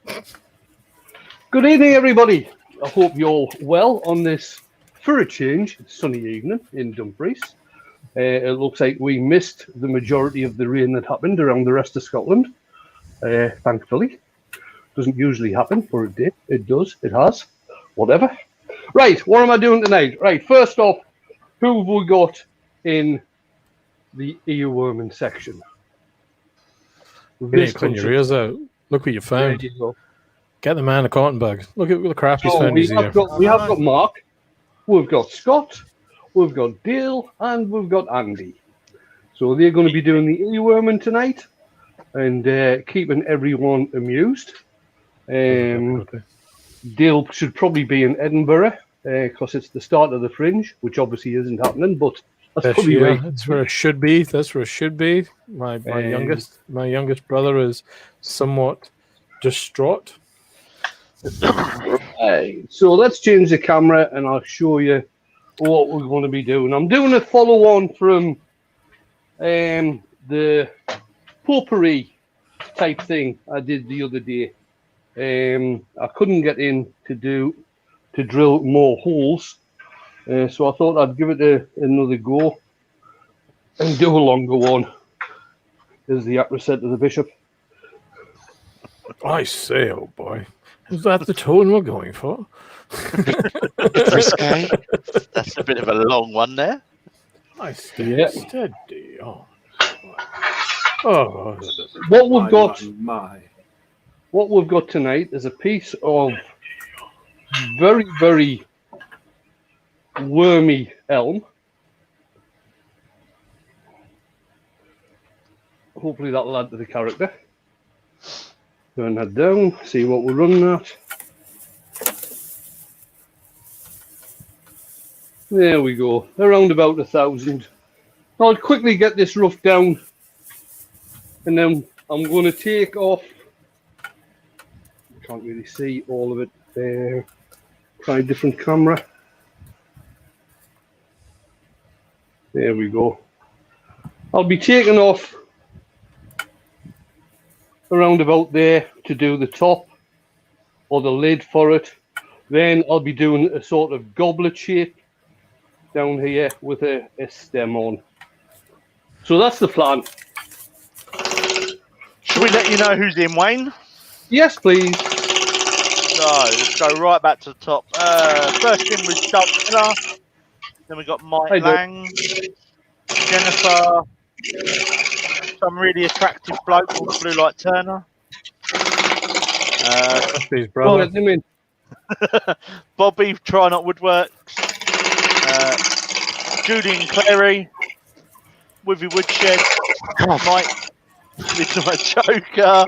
Good evening, everybody. I hope you're all well on this, for a change, sunny evening in Dumfries. It looks like we missed the majority of the rain that happened around the rest of Scotland, thankfully. Doesn't usually happen, but it did. It does. It has. Whatever. Right, what am I doing tonight? Right, first off, who have we got in the earworming section? You need to clean your ears out. Look what you found. There you go. Get the man a cotton bag. Look at the crap he's found. We have got Mark, we've got Scott, we've got Dale, and we've got Andy. So they're going to be doing the earworming tonight and keeping everyone amused. Dale should probably be in Edinburgh because it's the start of the Fringe, which obviously isn't happening, but that's probably that's where it should be. That's where it should be. My youngest brother is somewhat distraught. So let's change the camera and I'll show you what we're going to be doing. I'm doing a follow-on from the Pot Pourri type thing I did the other day. I couldn't get in to drill more holes, so I thought I'd give it another go and do a longer one, as the actor said to the bishop. I say, oh boy. Is that the tone we're going for? Risque. That's a bit of a long one there. I stay steady on. Oh, what we've got tonight is a piece of very, very wormy elm. Hopefully that'll add to the character. Turn that down, see what we're running at. There we go, around about 1,000. I'll quickly get this rough down and then I'm going to take off. Can't really see all of it there. Try a different camera. There we go. I'll be taking off around about there to do the top or the lid for it. Then I'll be doing a sort of goblet shape down here with a stem on. So that's the plan. Should we let you know who's in, Wayne? Yes, please. So let's go right back to the top. First in was Doug Miller. Then we got Mike Lang, Jennifer, some really attractive bloke called Blue Light Turner. his brother. Bobby, Try Not Woodworks. Julian Clary, Withy Woodshed, Mike, Midnight Joker,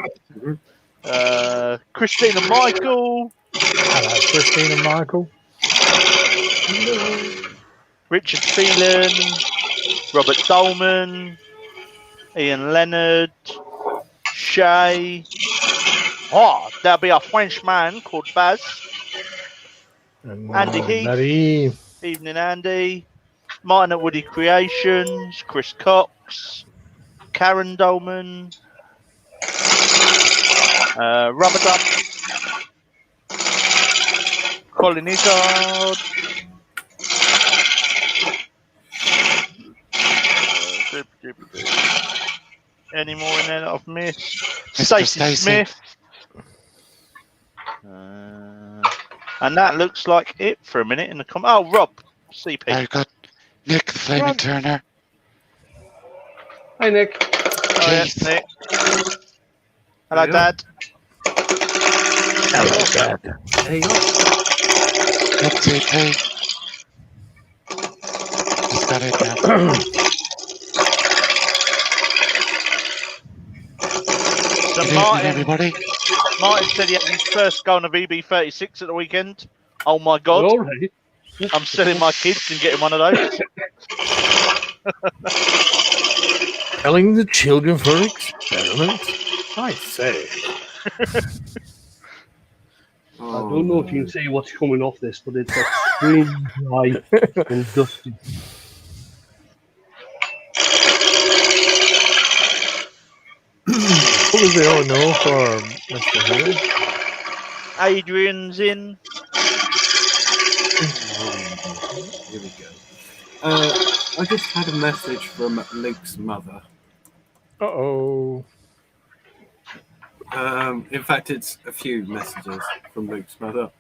Christina Michael. Hello, Christina Michael. Richard Phelan, Robert Dolman, Ian Leonard, Shay. Oh, there'll be a French man called Baz. And, Andy Heath. Marie. Evening, Andy. Martin at Woody Creations, Chris Cox, Karen Dolman, Ramadan, Colin Izzard, any more in there that I've missed? Stacey Smith. And that looks like it for a minute in the Oh, Rob, CP. I've got Nick the Flaming Turner. Hi, Nick. Oh, yes, Nick. Hello, Dad. Hello, Dad. There you go. Nick CP. Is that it now? So Good evening, everybody. Martin said he had his first goal on a VB36 at the weekend. Oh my God. Already. I'm selling my kids and getting one of those. Telling the children for experiment. I say. I don't know if you can see what's coming off this, but it's extremely dry and dusty. What was the no for Mr. Hill? Adrian's in. Here we go. I just had a message from Luke's mother. Uh-oh. In fact, it's a few messages from Luke's mother.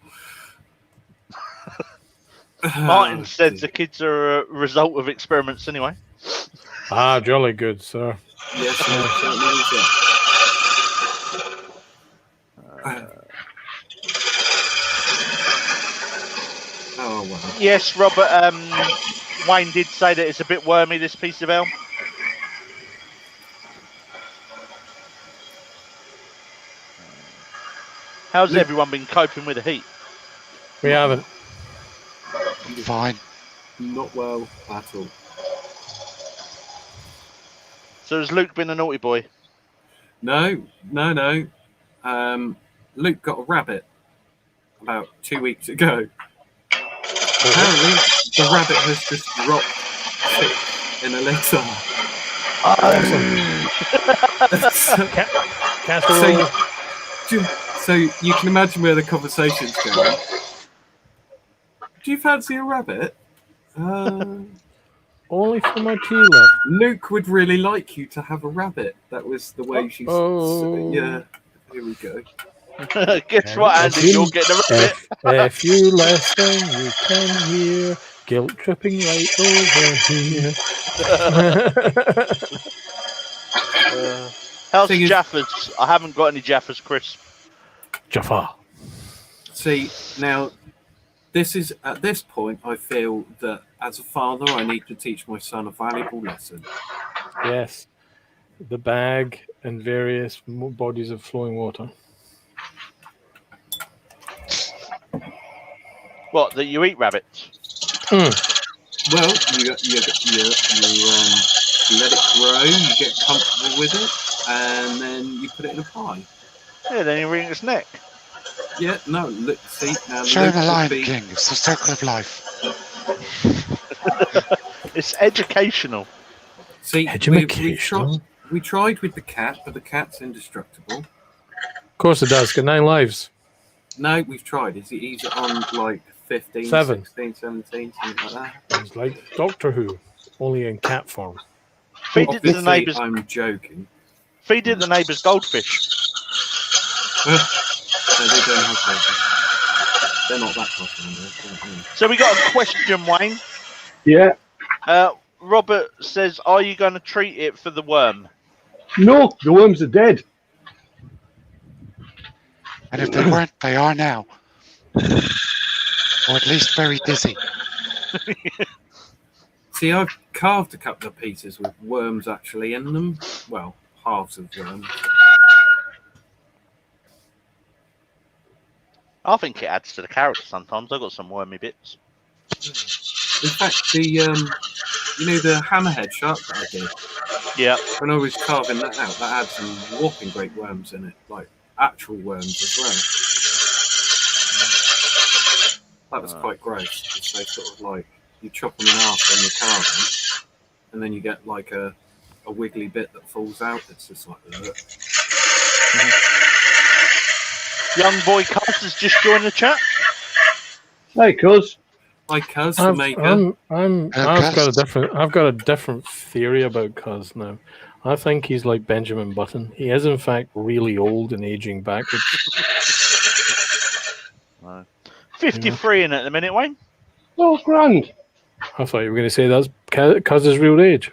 Martin says the kids are a result of experiments anyway. Ah, jolly good, sir. Yes, oh, wow. Yes, Robert. Wayne did say that it's a bit wormy, this piece of elm. How's everyone been coping with the heat? We haven't. Fine. Not well at all. So has Luke been a naughty boy? No. Luke got a rabbit about 2 weeks ago. Apparently, the rabbit has just dropped shit in a litter. Casserole. So you can imagine where the conversation's going. Do you fancy a rabbit? Only for my tea left. Luke would really like you to have a rabbit. That was the way she said. Oh. Yeah, here we go. Guess what, Andy? You're getting a rabbit. If you listen, you can hear guilt tripping right over here. How's Thing is- Jaffers? I haven't got any Jaffers crisp. Jaffa. See, now, this is at this point, I feel that as a father, I need to teach my son a valuable lesson. Yes. The bag and various bodies of flowing water. What, that you eat rabbits? Well, you let it grow, you get comfortable with it, and then you put it in a pie. Yeah, then you wring its neck. Yeah, no, look, see, now Show Luke the would Lion be- King. It's the circle of life. It's educational. See, Educational. we tried with the cat, but the cat's indestructible. Of course it does. Got 9 lives. No, we've tried. He's on like 15, 7. 16, 17, something like that. It's like Doctor Who, only in cat form. Feed it to the Obviously, neighbours. I'm joking. Feed it to the neighbours' goldfish. No, they don't have goldfish. They're not that popular. So we got a question, Wayne. Yeah. Robert says, "Are you going to treat it for the worm?" No, the worms are dead. And if they weren't, they are now. Or at least very dizzy. See, I've carved a couple of pieces with worms actually in them. Well, halves of worms. I think it adds to the character sometimes. I've got some wormy bits. In fact, the the hammerhead shark that I did, Yeah. when I was carving that out, that had some whopping great worms in it, like actual worms as well. That was quite gross. Because they sort of like, you chop them in half when you're carving, and then you get like a wiggly bit that falls out. It's just like, ugh. Young boy Cuz has just joined the chat. Hey, cuz. Hi, Cuz, the maker. I've got a different theory about Cuz now. I think he's like Benjamin Button. He is in fact really old and aging backwards. 53 in it at the minute, Wayne. Oh, grand. I thought you were going to say that's Cuz's real age.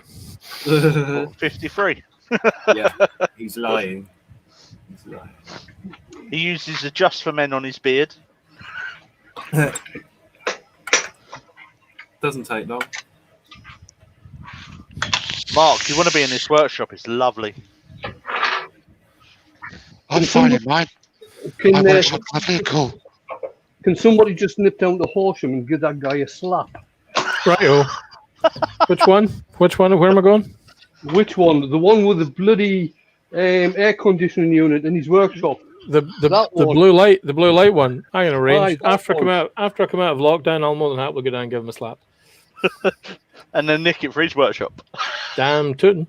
53. Yeah, he's lying. He's lying. He uses a Just for Men on his beard. Doesn't take long. Mark, you want to be in this workshop? It's lovely. I'm fine in mine. My Can, workshop's lovely and cool. can somebody just nip down to Horsham and give that guy a slap? Righto. Which one? Which one? Where am I going? Which one? The one with the bloody air conditioning unit in his workshop. The That one. blue light one. I'm gonna arrange Aye, that after I come one. out of lockdown. I'll more than happily go down and give him a slap. And then nick it for his workshop. Damn tootin'.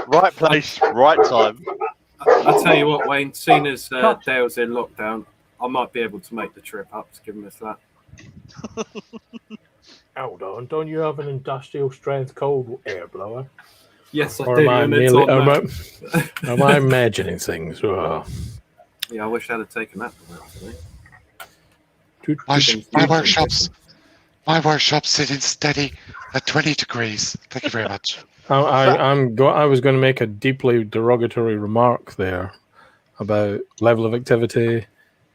Right place, right time. I'll tell you what, Wayne. Seeing as Dale's in lockdown, I might be able to make the trip up to give him a flat. Hold on, don't you have an industrial strength cold air blower? Yes, I Or do. am am I imagining things? Oh. Yeah, I wish I'd have taken that one actually. My workshop's sitting steady at 20 degrees. Thank you very much. I was going to make a deeply derogatory remark there about level of activity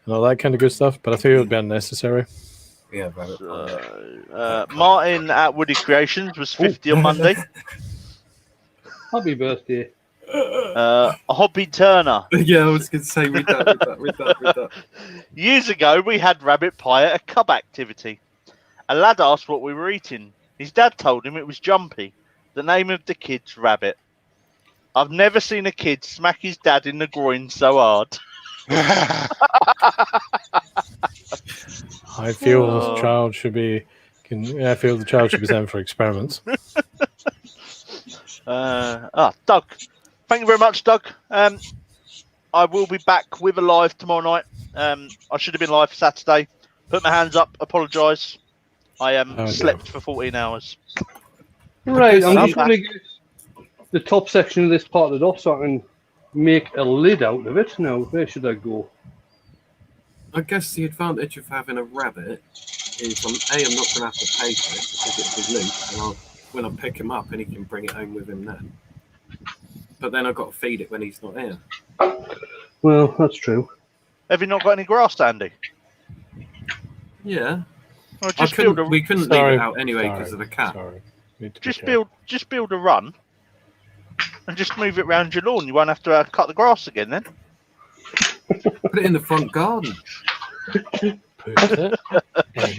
and all that kind of good stuff, but I think it would be unnecessary. Yeah, Martin at Woody Creations was 50 on Monday. Happy birthday. Hobby Turner. Yeah, I was going to say, read that. Years ago, we had rabbit pie at a cub activity. A lad asked what we were eating. His dad told him it was Jumpy, the name of the kid's rabbit. I've never seen a kid smack his dad in the groin so hard. I feel the child should be sent for experiments. Doug. Thank you very much, Doug. I will be back with a live tomorrow night. I should have been live Saturday. Put my hands up. Apologise. I slept for 14 hours. Right, I'm just going to get the top section of this parted off so I can make a lid out of it. Now, where should I go? I guess the advantage of having a rabbit is I'm not going to have to pay for it because it's loose, and when I pick him up, and he can bring it home with him then. But then I've got to feed it when he's not here. Well, that's true. Have you not got any grass, Andy? Yeah. Well, we couldn't leave it out anyway because of the cat. Just build a run and just move it round your lawn. You won't have to cut the grass again then. Put it in the front garden. Put it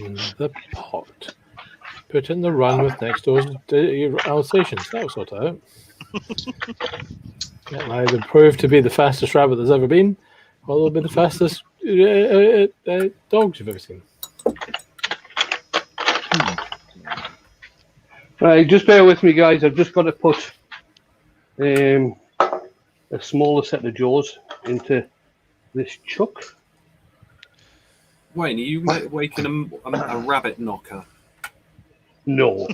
in the pot. Put in the run with next door's Alsatians. That'll sort it out. It'll either prove to be the fastest rabbit there's ever been, or it'll be the fastest dogs you've ever seen. Right, just bear with me, guys. I've just got to put a smaller set of jaws into this chuck. Wayne, are you making a rabbit knocker? No.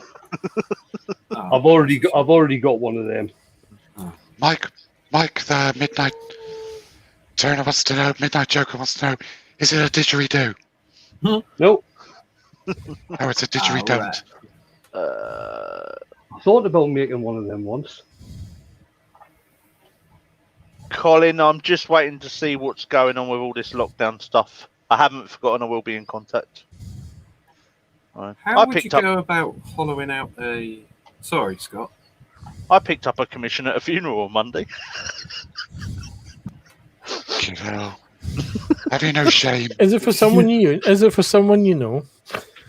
I've already got one of them. Mike, the Midnight Turner wants to know, Midnight Joker wants to know, is it a didgeridoo? No. Oh, it's a didgeridoo. Right. I thought about making one of them once. Colin, I'm just waiting to see what's going on with all this lockdown stuff. I haven't forgotten I will be in contact. How would you go about hollowing out a... Sorry, Scott. I picked up a commission at a funeral on Monday. You know, have you no shame? Is it for someone you? Is it for someone you know?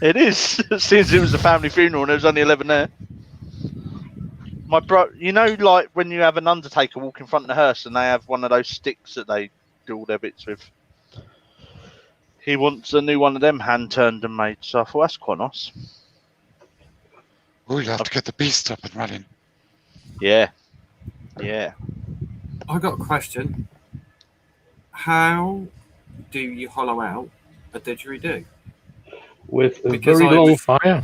It is, since it was a family funeral and there was only 11 there. My bro, you know, like when you have an undertaker walk in front of the hearse and they have one of those sticks that they do all their bits with. He wants a new one of them hand turned and made, so I thought that's quite nice. Oh, you have to get the beast up and running. Yeah. I got a question. How do you hollow out a didgeridoo? With a Because very I long was- Fire.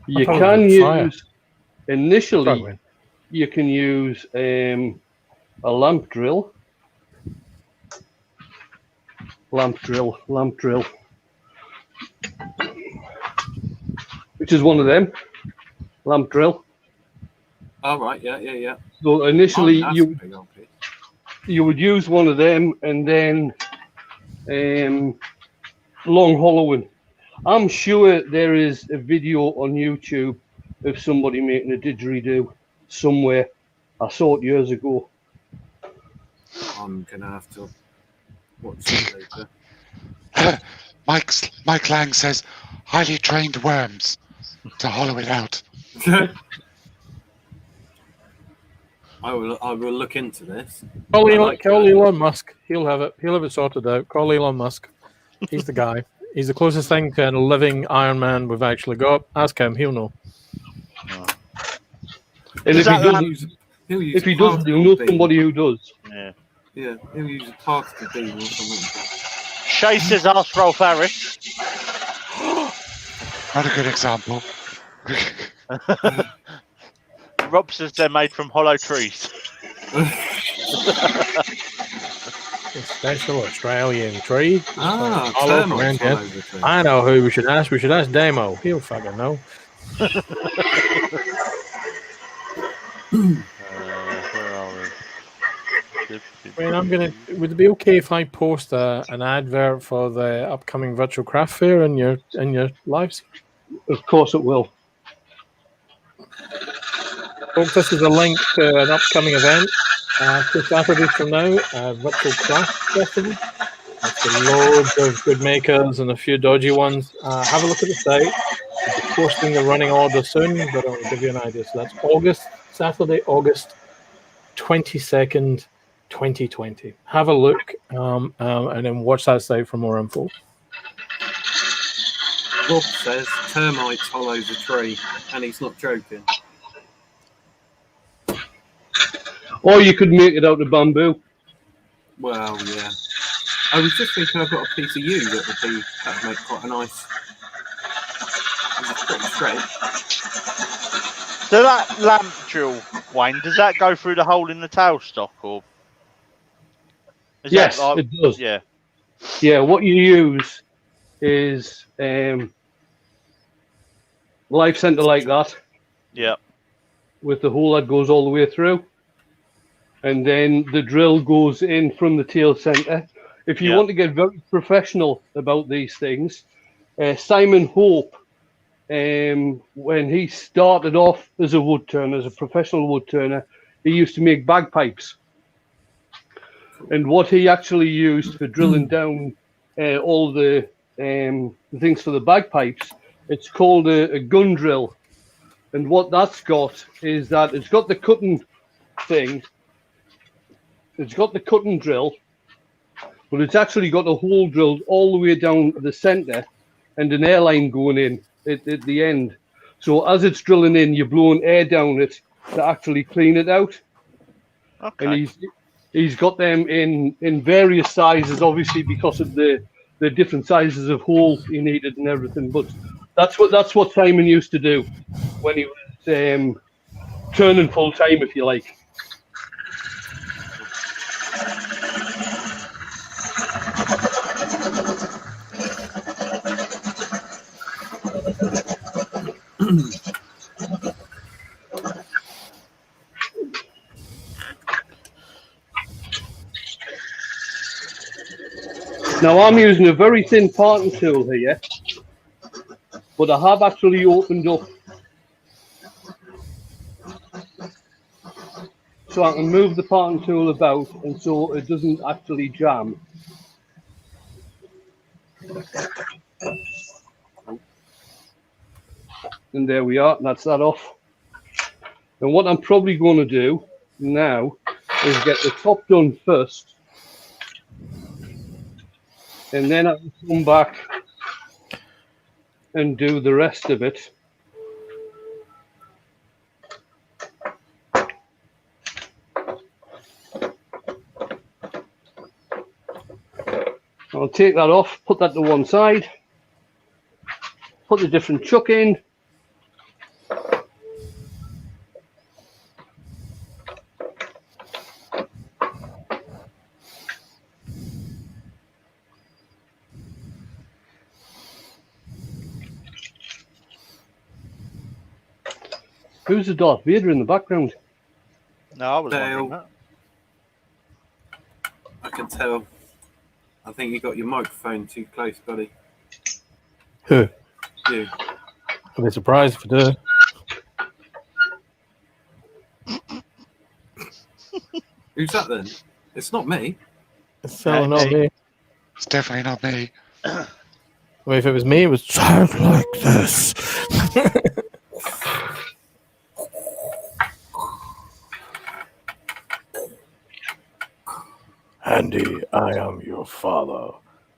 You thought can it was fire. use initially. Sorry. You can use a lamp drill. Lamp drill. Which is one of them. Lamp drill. Oh, right, yeah. So initially That's you a big old piece. you would use one of them and then long hollowing. I'm sure there is a video on YouTube of somebody making a didgeridoo somewhere. I saw it years ago. I'm going to have to watch it later. Mike Lang says, highly trained worms to hollow it out. I will look into this. Call I Elon, like call that. Elon Musk. He'll have it sorted out. Call Elon Musk. He's the guy. He's the closest thing to a living Iron Man we've actually got. Ask him. He'll know. And if he that doesn't, He'll use If he a doesn't, you'll know particle beam. somebody who does. Yeah. Yeah, he'll use a particle beam or something. Shay says ask Rolf Harris. Not a good example. Rob says they're made from hollow trees. A special Australian tree. Ah, Hollow termites plant, all over the tree. I know who we should ask. We should ask Damo. He'll fucking know. Where are we? I mean, would it be okay if I post an advert for the upcoming virtual craft fair in your lives? Of course it will. Folks, this is a link to an upcoming event. 2 Saturdays from now, virtual craft festival. There's loads of good makers and a few dodgy ones. Have a look at the site. We'll be posting the running order soon, but I'll give you an idea. So that's Saturday, August 22nd, 2020. Have a look and then watch that site for more info. Rob says termites hollow the tree, and he's not joking. Or you could make it out of bamboo. Well, yeah. I was just thinking I've got a piece of yew that would make quite a nice. It's pretty straight. So that lamp drill, Wayne, does that go through the hole in the tailstock, or? Is Yes, that like, it does. Yeah. Yeah, what you use is life center like that. Yeah. With the hole that goes all the way through. And then the drill goes in from the tail center. If you want to get very professional about these things, Simon Hope, when he started off as a wood turner, as a professional wood turner, he used to make bagpipes. And what he actually used for drilling down all the things for the bagpipes, it's called a gun drill. And what that's got is that it's got the cutting thing. It's got the cutting drill, but it's actually got a hole drilled all the way down the center and an airline going in at the end. So as it's drilling in, you're blowing air down it to actually clean it out. Okay. And he's got them in various sizes, obviously because of the different sizes of holes he needed and everything. But that's what Simon used to do when he was turning full time, if you like. Now I'm using a very thin parting tool here, but I have actually opened up so I can move the parting tool about and so it doesn't actually jam. And there we are, that's that off. And what I'm probably going to do now is get the top done first. And then I can come back and do the rest of it. I'll take that off, put that to one side, put the different chuck in. Who's the Darth Vader in the background? No, I was wondering that. I can tell. I think you got your microphone too close, buddy. Who? You. I'll be surprised if I do. Who's that then? It's not me. It's certainly not me. It's definitely not me. I mean, if it was me, it would sound like this. Andy, I am your father.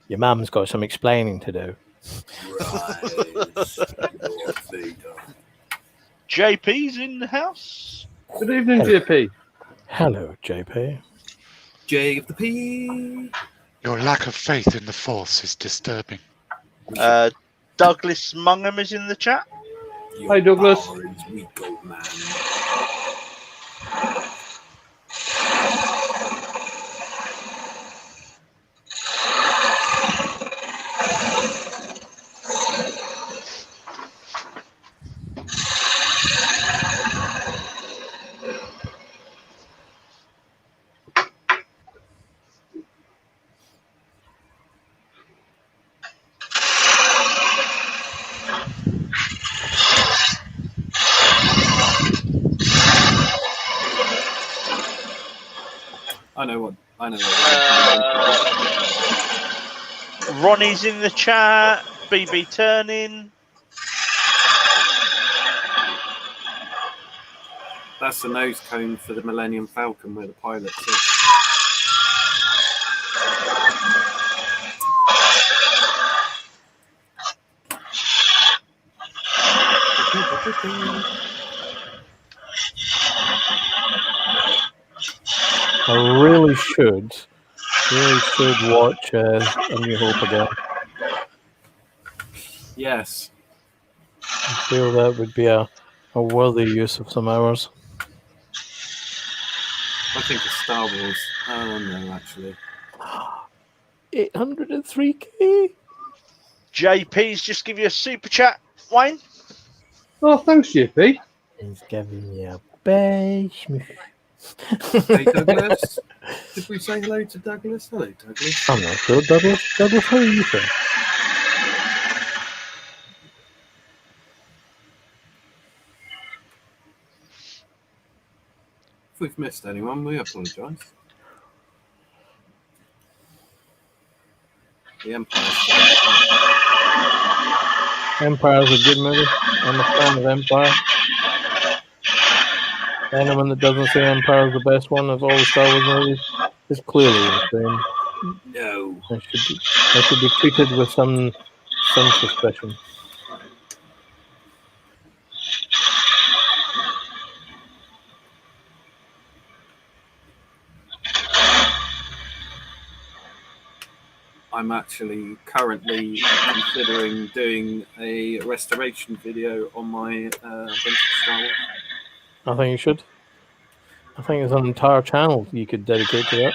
Your mum's got some explaining to do. JP's in the house. Good evening, JP. Hello, JP. J of the P. Your lack of faith in the Force is disturbing. Douglas Mungham is in the chat. Hi, Douglas. Power is weak, old man. I know what. Ronnie's in the chat. BB Turning. That's the nose cone for the Millennium Falcon where the pilot sits. I really should watch A New Hope again. Yes. I feel that would be a worthy use of some hours. I think of Star Wars. Oh no, actually. 803k. JP's just give you a super chat, Wayne. Oh, thanks, JP. He's giving you a bash. Hey, Douglas. Did we say hello to Douglas? Hello, Douglas. I'm not sure, Douglas. Douglas, how are you, sir? If we've missed anyone, we apologise. The Empire's Empire's a good movie. I'm a fan of Empire. Anyone that doesn't say Empire is the best one of all the Star Wars movies is clearly insane. No. They should be treated with some suspicion. I'm actually currently considering doing a restoration video on my vintage Star Wars. I think you should. I think there's an entire channel you could dedicate to that.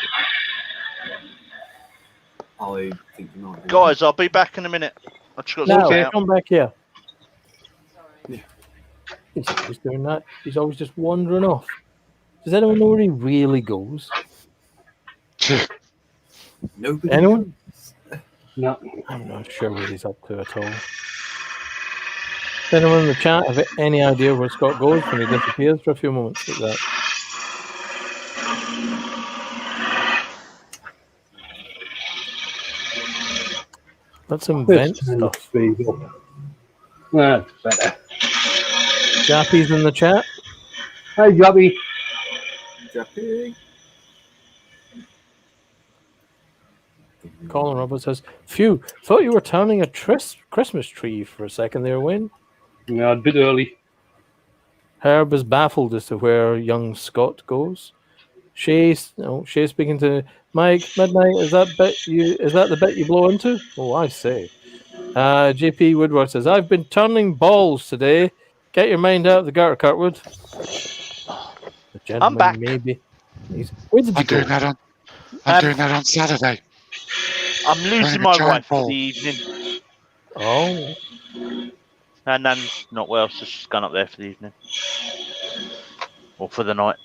I think you might be. Guys, I'll be back in a minute. I just got No, something out. come back here. Yeah. He's always doing that. He's always just wandering off. Does anyone know where he really goes? Nobody. Anyone? No. I'm not sure what he's up to at all. Does anyone in the chat have any idea where Scott goes when he disappears for a few moments like that? Let's invent stuff. That's better. Jappy's in the chat. Hi, Jappy. Jappy. Colin Roberts says, "Phew, thought you were turning a Christmas tree for a second there, Wayne." Yeah, a bit early. Herb is baffled as to where young Scott goes. Shay's speaking to Mike. Midnight, is that the bit you blow into? Oh, I say. JP Woodward says, "I've been turning balls today. Get your mind out of the gutter, Kurtwood." The gentleman, I'm back. Maybe. Where did you I'm go? doing that on. I'm doing that on Saturday. I'm losing Wearing a my giant wife for ball. the evening. Oh, And Nan's not well, so she's gone up there for the evening. Or for the night.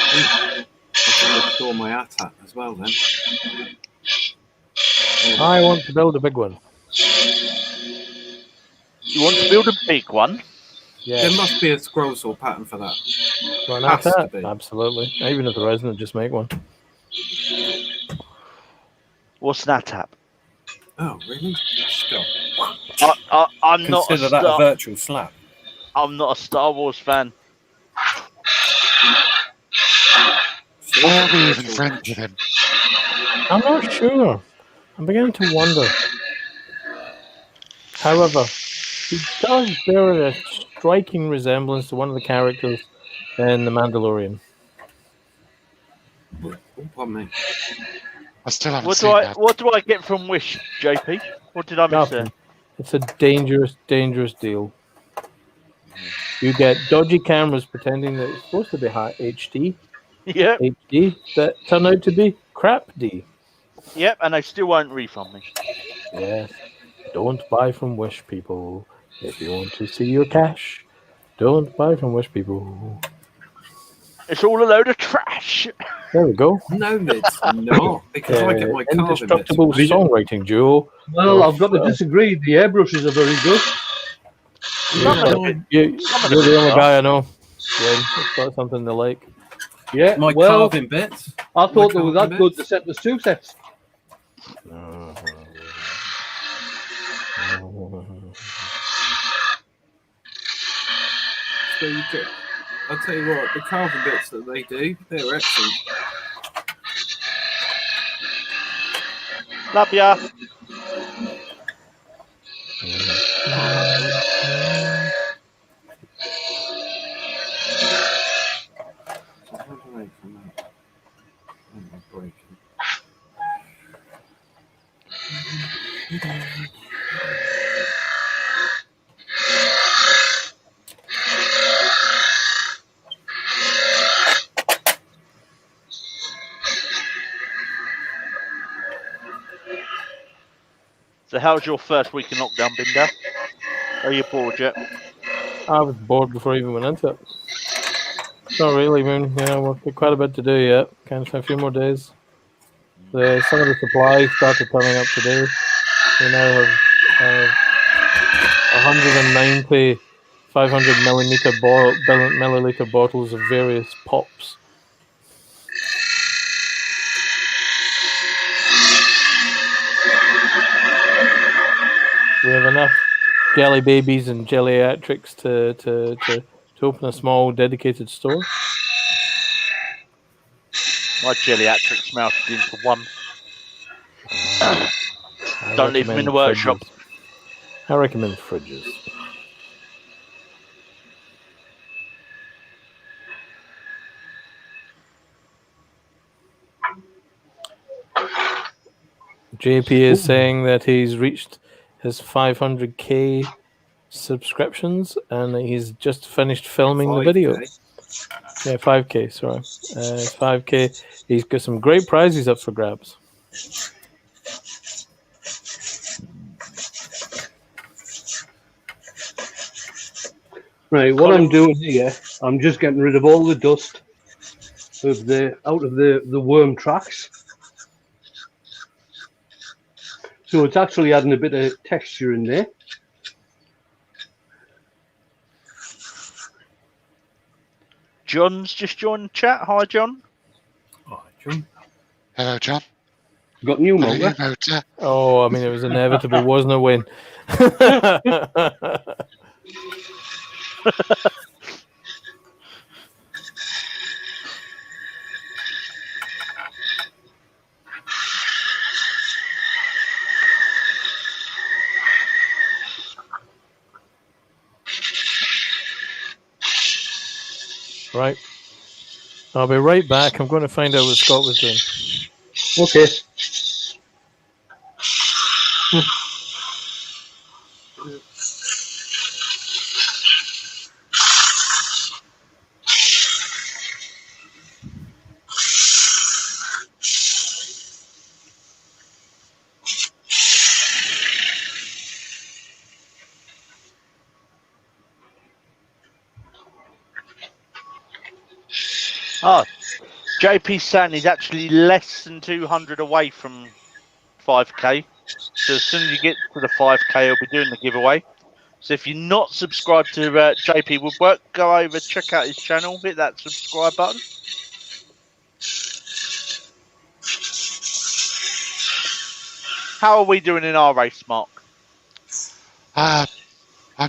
I should restore my ATAT as well then. I want to build a big one. You want to build a big one? Yeah, There must be a scroll saw pattern for that. why not has to that? be. Absolutely. Even if there isn't, just make one. What's that app? Oh, really? Scott. I'm not a Consider that a Star. virtual slap. I'm not a Star Wars fan. Why are we even friends with him? I'm not sure. I'm beginning to wonder. However, he does bear a striking resemblance to one of the characters in The Mandalorian. Oh, pardon me. I still haven't What seen do I that. what do I get from Wish, JP? What did I miss there? Nothing. It's a dangerous, dangerous deal. You get dodgy cameras pretending that it's supposed to be high HD, Yep, that turn out to be crap D. yep, and they still won't refund me. Yes. Don't buy from Wish, people. If you want to see your cash, don't buy from Wish, people. It's all a load of trash. There we go. No, it's not, because I get my carving bits. Indestructible songwriting duo. Well, I've got to disagree. The airbrushes are very good. Some of them- You're some of the them only are. guy I know. When it's got something they like. Yeah, My well, carving bits. I thought they my were that carving good. bits. The set was 2 sets. So you get, I'll tell you what, the carving bits that they do, they're excellent. Love ya. So how do they come out? Oh, they're breaking. So how's your first week in lockdown, Binder? Are you bored yet? I was bored before I even went into it. Not really, I mean, we've got quite a bit to do yet. Kind of a few more days. Some of the supplies started coming up today. We now have 190 500 milliliter bottles of various pops. We have enough jelly babies and jellyatrics to open a small dedicated store. My jellyatrics melted into one. I Don't leave them in the recommend workshop. fridges. I recommend fridges. JP is saying that he's reached his 500k subscriptions and he's just finished filming the video. 5K. Yeah, 5k, sorry. 5k. He's got some great prizes up for grabs. Right, what I'm doing here, I'm just getting rid of all the dust of out of the worm tracks. So it's actually adding a bit of texture in there. John's just joined the chat. Hi, John. All right, John. Hello, John. Got new Hello, motor. new motor. Oh, I mean, it was inevitable, wasn't it, Wayne? Right. I'll be right back. I'm going to find out what Scott was doing. Okay. Oh, JP saying he's actually less than 200 away from 5k. So as soon as you get to the 5k, he'll be doing the giveaway. So if you're not subscribed to JP Woodwork, go over, check out his channel, hit that subscribe button. How are we doing in our race, Mark? I'm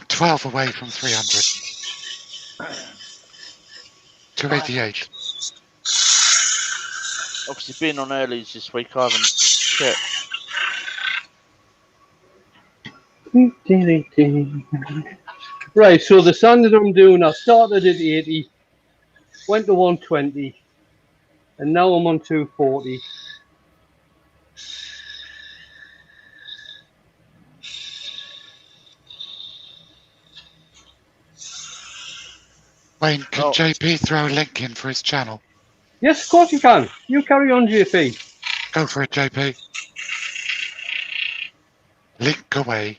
12 away from 300. 288. Obviously, being on earlies this week, I haven't checked. Right, so the sand that I'm doing, I started at 80, went to 120, and now I'm on 240. Wayne, can Oh. JP throw a link in for his channel? Yes, of course you can. You carry on, JP. Go for it, JP. Link away.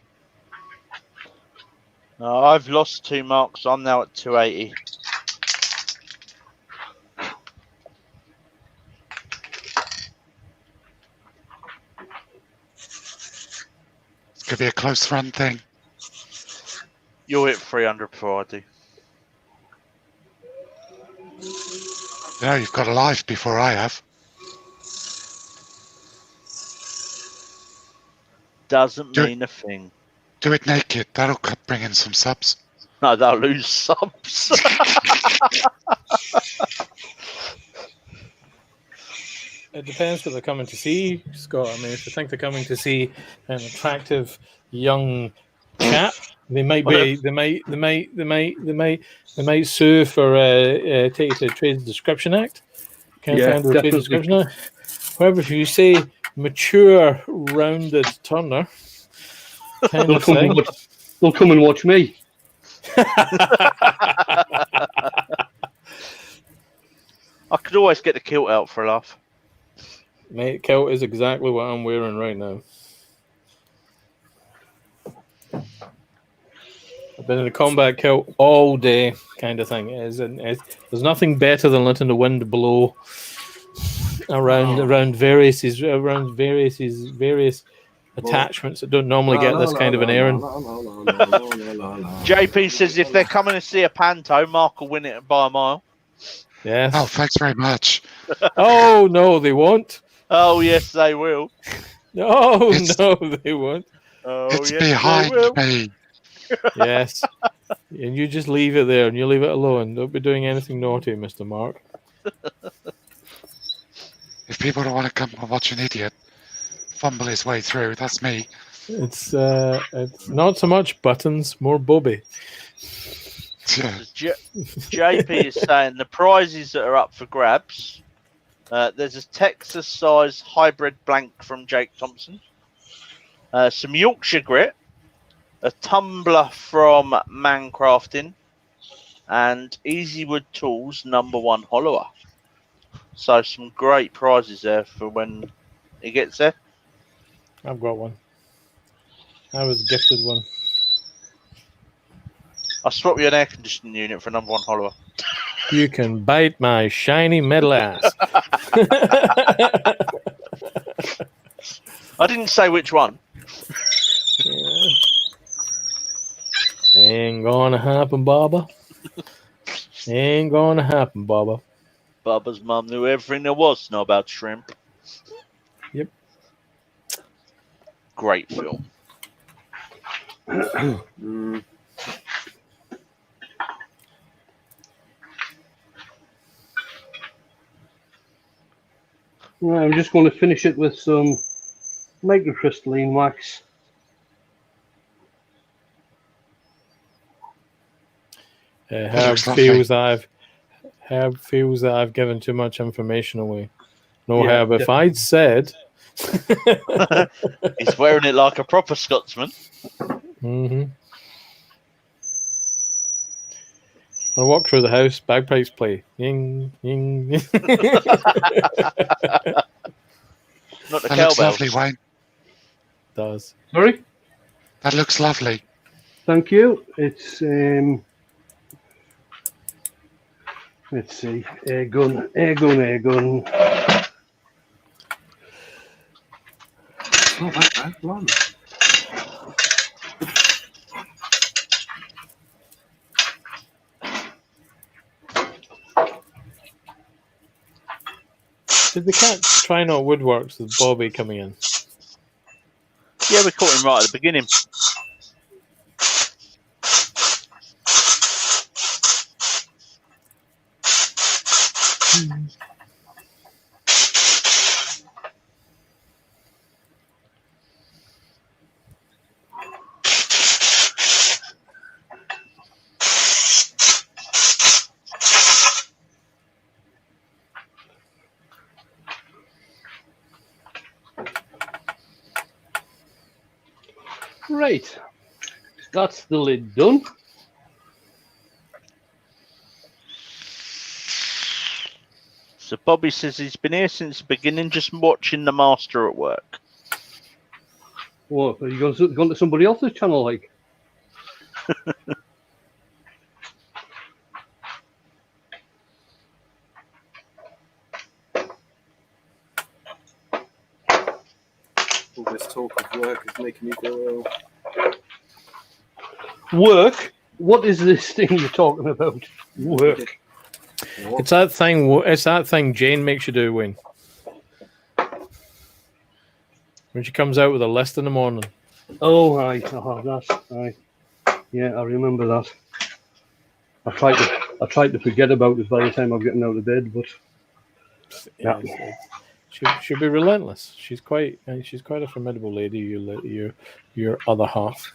I've lost 2 marks. I'm now at 280. It's gonna be a close run thing. You'll hit 300 before I do. You know, you've got a life before I have. Doesn't mean a thing. Do it naked. That'll bring in some subs. No, they'll lose subs. It depends what they're coming to see, Scott. I mean, if you think they're coming to see an attractive young chap, they might sue for take it to the Trade Description Act. Can't Yeah, find the Trade definitely. Description Act. However, if you say mature, rounded Turner, kind of thing. They'll come and watch me. I could always get the kilt out for a laugh. Mate, kilt is exactly what I'm wearing right now. I've been in a combat kilt all day, kind of thing. There's nothing better than letting the wind blow around various attachments that don't normally get this kind of an errand. JP says if they're coming to see a panto, Mark will win it by a mile. Yes. Oh, thanks very much. Oh no, they won't. Oh yes, they will. No, no, they won't. Oh It's yes, behind they will. me. Yes. And you just leave it there and you leave it alone. Don't be doing anything naughty, Mr. Mark. If people don't want to come and watch an idiot fumble his way through, that's me. It's not so much buttons, more Bobby. Yeah. JP is saying the prizes that are up for grabs. There's a Texas-sized hybrid blank from Jake Thompson. Some Yorkshire grit. A tumbler from Mancrafting. And Easy Wood Tools #1 hollower. So some great prizes there for when he gets there. I've got one. I was gifted one. I'll swap you an air conditioning unit for #1 hollower. You can bite my shiny metal ass. I didn't say which one. Yeah. Ain't gonna happen, Baba. Ain't gonna happen, Baba. Bubba's mum knew everything there was to know about shrimp. Yep. Great film. Right, I'm just going to finish it with some microcrystalline wax. Herb feels that I've given too much information away. No, Yeah, Herb, if I'd said... He's wearing it like a proper Scotsman. Mm-hmm. I walk through the house, bagpipes play. Ying, ying. Not the That looks cowbells. lovely, Wayne. Does. Sorry? That looks lovely. Thank you. It's, let's see, air gun. Not that bad, blimey. Did the cat try not woodworks with Bobby coming in? Yeah, we caught him right at the beginning. Right. That's the lid done. So Bobby says he's been here since the beginning, just watching the master at work. What, are you going to somebody else's channel, like? All this talk of work is making me feel ill. Work? What is this thing you're talking about? Work. It's that thing. It's that thing Jane makes you do, Wayne. When she comes out with a list in the morning. Oh, aye. That's aye. Yeah, I remember that. I tried to forget about it by the time I'm getting out of bed, but yeah. She'll be relentless. She's quite a formidable lady. Your other half.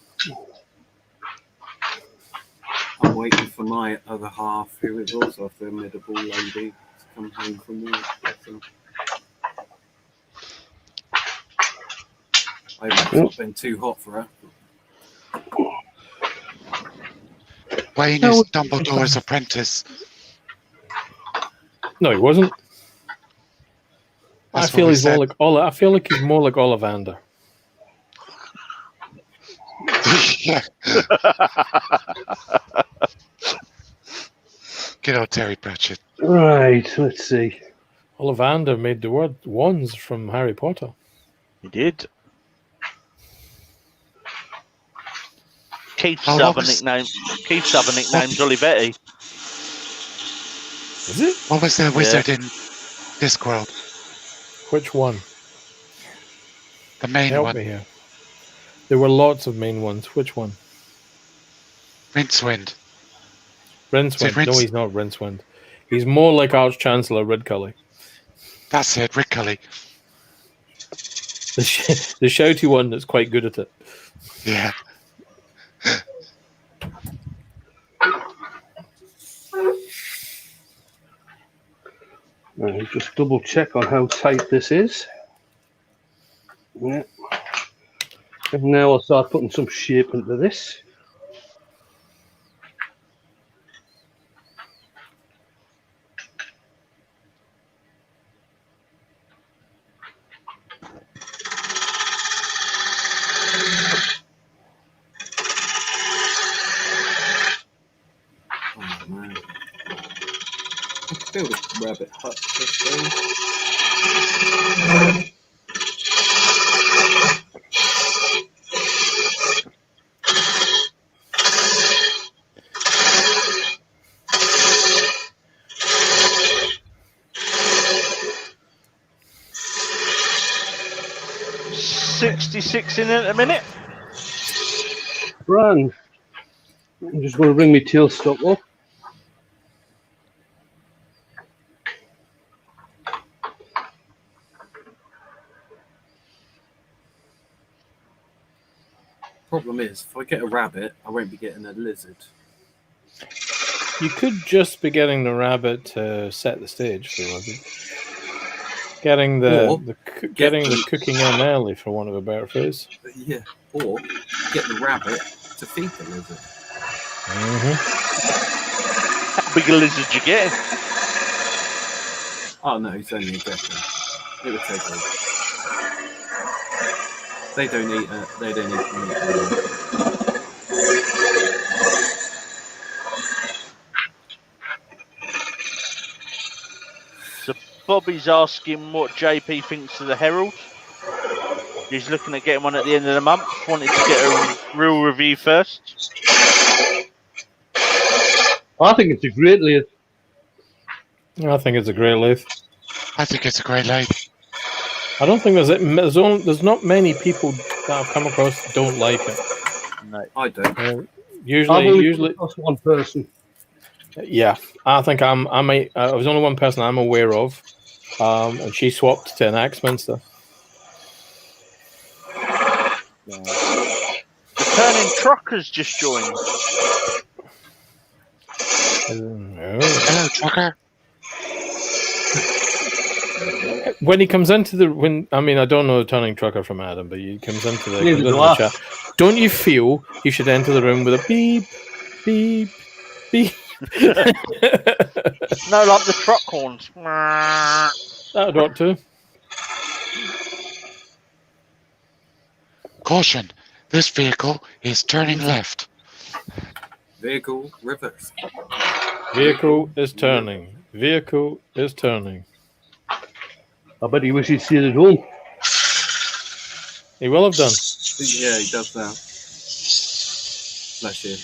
I'm waiting for my other half, who is also a formidable lady, to come home from work. So I hope it's not been too hot for her. Wayne is Dumbledore's apprentice. No, he wasn't. That's I feel what we he's more said. like I feel like he's more like Ollivander. Yeah. Good old Terry Pratchett. Right, let's see. Ollivander made the word wands from Harry Potter. He did. Keith's Oh, other nickname's Olivetti. Is it? What was the wizard in Discworld? Which one? The main Help one. me here. There were lots of main ones. Which one? Rincewind. Rincewind. Rince- No, he's not Rincewind. He's more like Arch Chancellor Ridcully. That's it, Rick Cully. The shouty one that's quite good at it. Yeah. Right, just double check on how tight this is. Yeah. And now I'll start putting some shape into this. Oh man. I could build a rabbit hut this thing. $66 in it a minute. Bran, I'm just going to bring my tail stock up. Problem is, if I get a rabbit, I won't be getting a lizard. You could just be getting the rabbit to set the stage for it. Getting the cooking in early, for want of a better phrase. Yeah, or get the rabbit to feed the lizard. Mm-hmm. How big a lizard you getting? Oh no, it's only a gecko. It would take over. They don't eat meat. So Bobby's asking what JP thinks of the Herald. He's looking at getting one at the end of the month. Wanted to get a real review first. I think it's a great lathe. I think it's a great lathe. I think it's a great lathe. I don't think there's not many people that I've come across that don't like it. No. I don't. Usually, That's one person. yeah. I think I was only one person I'm aware of, and she swapped to an Axminster. The Turning Truckers just joined. Hello, trucker. When he comes into I don't know the Turning Trucker from Adam, but he comes into the, Neither do I. chat. Don't you feel you should enter the room with a beep, beep, beep? No, like the truck horns. That ought to. Caution, this vehicle is turning left. Vehicle reverse. Vehicle is turning. Vehicle is turning. I bet he wishes he'd at home. He will have done. Yeah, he does now. Bless you.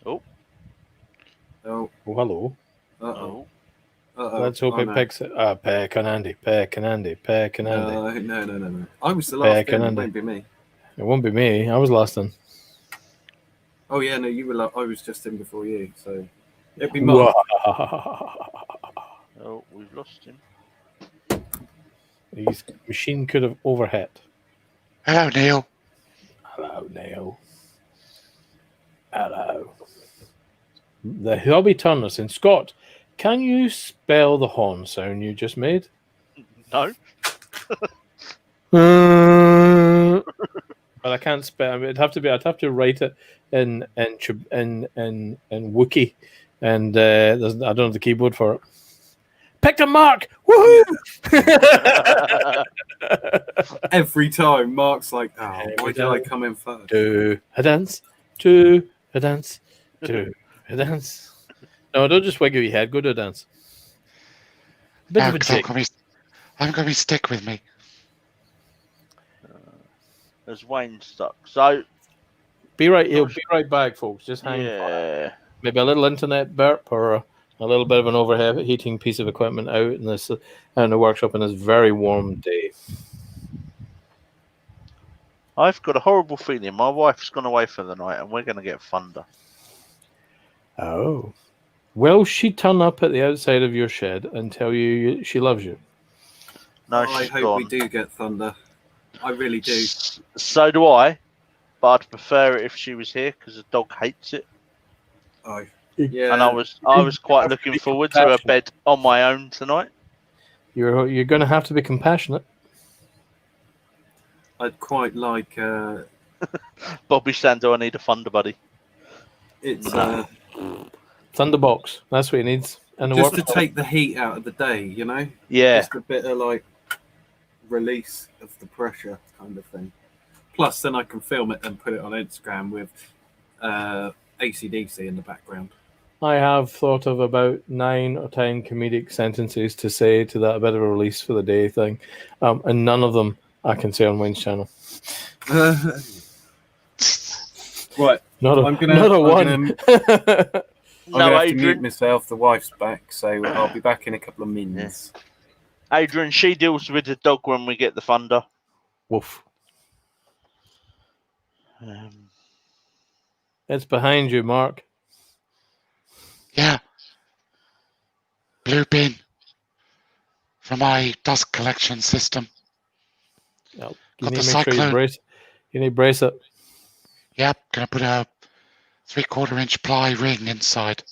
Oh. Oh. Oh, hello. Uh-oh. Let's hope it picks it. Peck and Andy. Peck and Andy. Peck and Andy. No. I was the last in. It won't be me. It won't be me. I was last in. Oh, yeah, no, you were. I was just in before you, so it'd be Mark. Oh, we've lost him. His machine could have overhit. Hello, Neil. Hello, Neil. Hello. The hobby turners in Scott. Can you spell the horn sound you just made? No. But I can't spell. It'd have to be. I'd have to write it in Wookiee, and I don't have the keyboard for it. Picked a mark! Woohoo! Every time, Mark's like, "Oh, why did I come in first?" To a dance, to a dance, to a dance. No, don't just wiggle your head. Go to a dance. Bit of a dick. I'm going to stick with me. There's Wayne stuck. So He'll be right back, folks. Just hang fire. Maybe a little internet burp or a little bit of an overheating piece of equipment out in the workshop on this very warm day. I've got a horrible feeling my wife's gone away for the night and we're going to get thunder. Oh. Will she turn up at the outside of your shed and tell you she loves you? No, I she's hope gone. we do get thunder. I really do. So do I, but I'd prefer it if she was here because the dog hates it. Oh, yeah. And I was quite looking forward to a bed on my own tonight. You're going to have to be compassionate. I'd quite like. Bobby Sando, I need a thunder buddy. It's Thunderbox. That's what he needs. And just to take the heat out of the day, you know. Yeah. Just a bit of like release of the pressure, kind of thing. Plus, then I can film it and put it on Instagram with AC/DC in the background. I have thought of about 9 or 10 comedic sentences to say to that, a bit of a release for the day thing, and none of them I can say on Wayne's channel. Right. Not a one. I'm going to have to mute myself. The wife's back, so I'll be back in a couple of minutes. Yeah. Adrian, she deals with the dog when we get the thunder. Woof. It's behind you, Mark. Yeah. Blue bin from my dust collection system. Yep. Got You the need to make sure cyclone. you need to brace it. Yep, gonna put a 3/4 inch ply ring inside.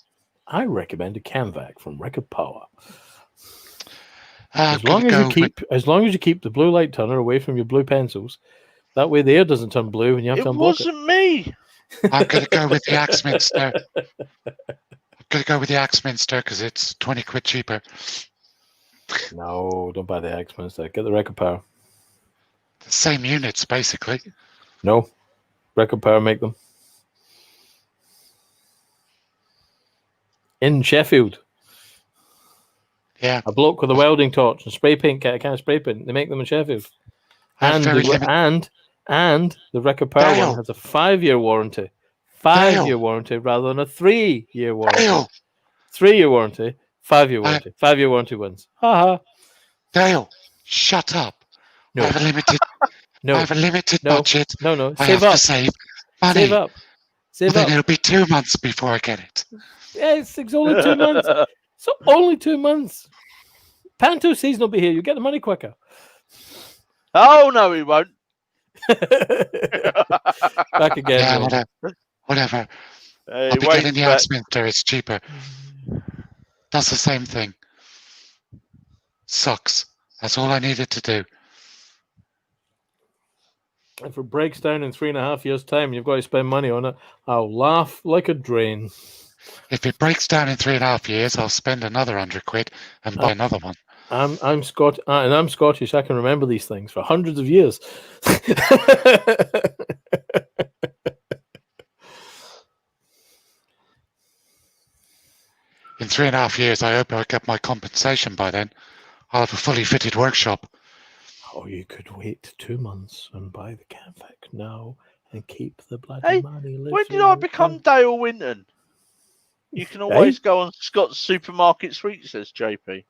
I recommend a Camvac from Record Power. As long as you keep the blue light turner away from your blue pencils, that way the air doesn't turn blue and you have to unblock it. It wasn't me. I'm gonna go with the Axminster. Because it's 20 quid cheaper. No, don't buy the Axminster. Get the Record Power. The same units, basically. No, Record Power make them in Sheffield. Yeah. A bloke with a welding torch and spray paint kit, a can of spray paint. They make them in Sheffield. And the Record Power one has a 5-year warranty. 5-year warranty rather than a 3-year warranty. 3-year warranty, 5-year warranty. 5-year warranty wins. Ha. Dale, shut up. No. I have a limited budget. No. I have to save money. Save up. Then it'll be 2 months before I get it. Yeah, it's only 2 months. So only 2 months. Panto season will be here. You get the money quicker. Oh no, he won't. Back again. Yeah, whatever. I'll be getting the Axminster. It's cheaper. Does the same thing. sucks. That's all I needed to do. If it breaks down in 3.5 years' time, you've got to spend money on it. I'll laugh like a drain. If it breaks down in 3.5 years, I'll spend another 100 quid and buy another one. I'm Scott, and I'm Scottish. I can remember these things for hundreds of years. In 3.5 years, I hope I get my compensation by then. I'll have a fully fitted workshop. Or you could wait 2 months and buy the Canvac now and keep the bloody money. When did I become Dale Winton? You can always go on Scott's Supermarket Sweet, says JP.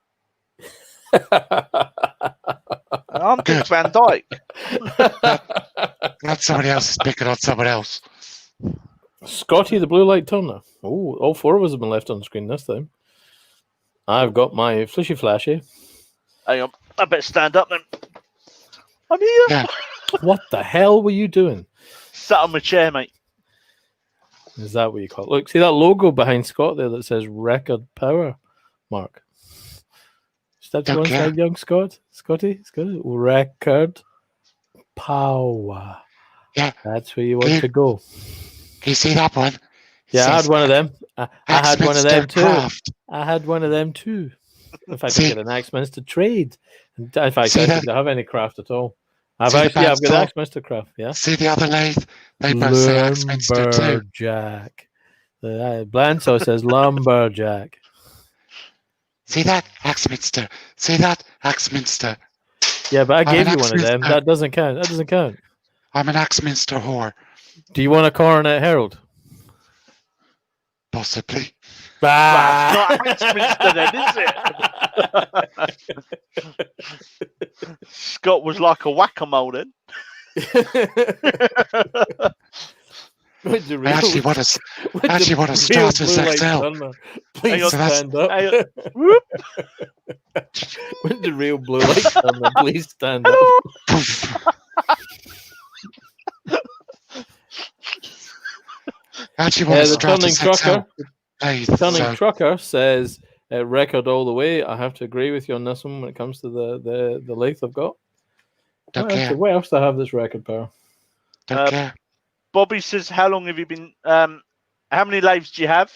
I'm Dick Van Dyke. Not somebody else is picking on someone else. Scotty, the blue light turner. Oh, all 4 of us have been left on screen this time. I've got my flishy flashy. Hang on, I better stand up then. I'm here. Yeah. What the hell were you doing? Sat on my chair, mate. Is that what you call it? Look, see that logo behind Scott there that says Record Power, Mark? Step to one side, young Scott. Scotty? Record Power. Yeah. That's where you want to go. Can you see that one? Yeah, I had one of them. I had one of them too. Craft. I had one of them too. In fact, I get an Axminster trade. In fact, I don't have any craft at all. I've got the Axminster craft, yeah. See the other lathe? They both say Axminster too. Lumberjack. Blanso says Lumberjack. See that? Axminster. See that? Axminster. Yeah, but I gave you one of them. That doesn't count. I'm an Axminster whore. Do you want a Coronet Herald? Possibly. Well, it's not Axminster then, is it? Scott was like a whack-a-mole then. I actually want a Stratus XL. Please stand up. With the real blue light turner, please stand up. The turning trucker says record all the way. I have to agree with you on this one when it comes to the lathe I've got. What else do I have this record power? Don't care. Bobby says, how long have you been how many lathes do you have?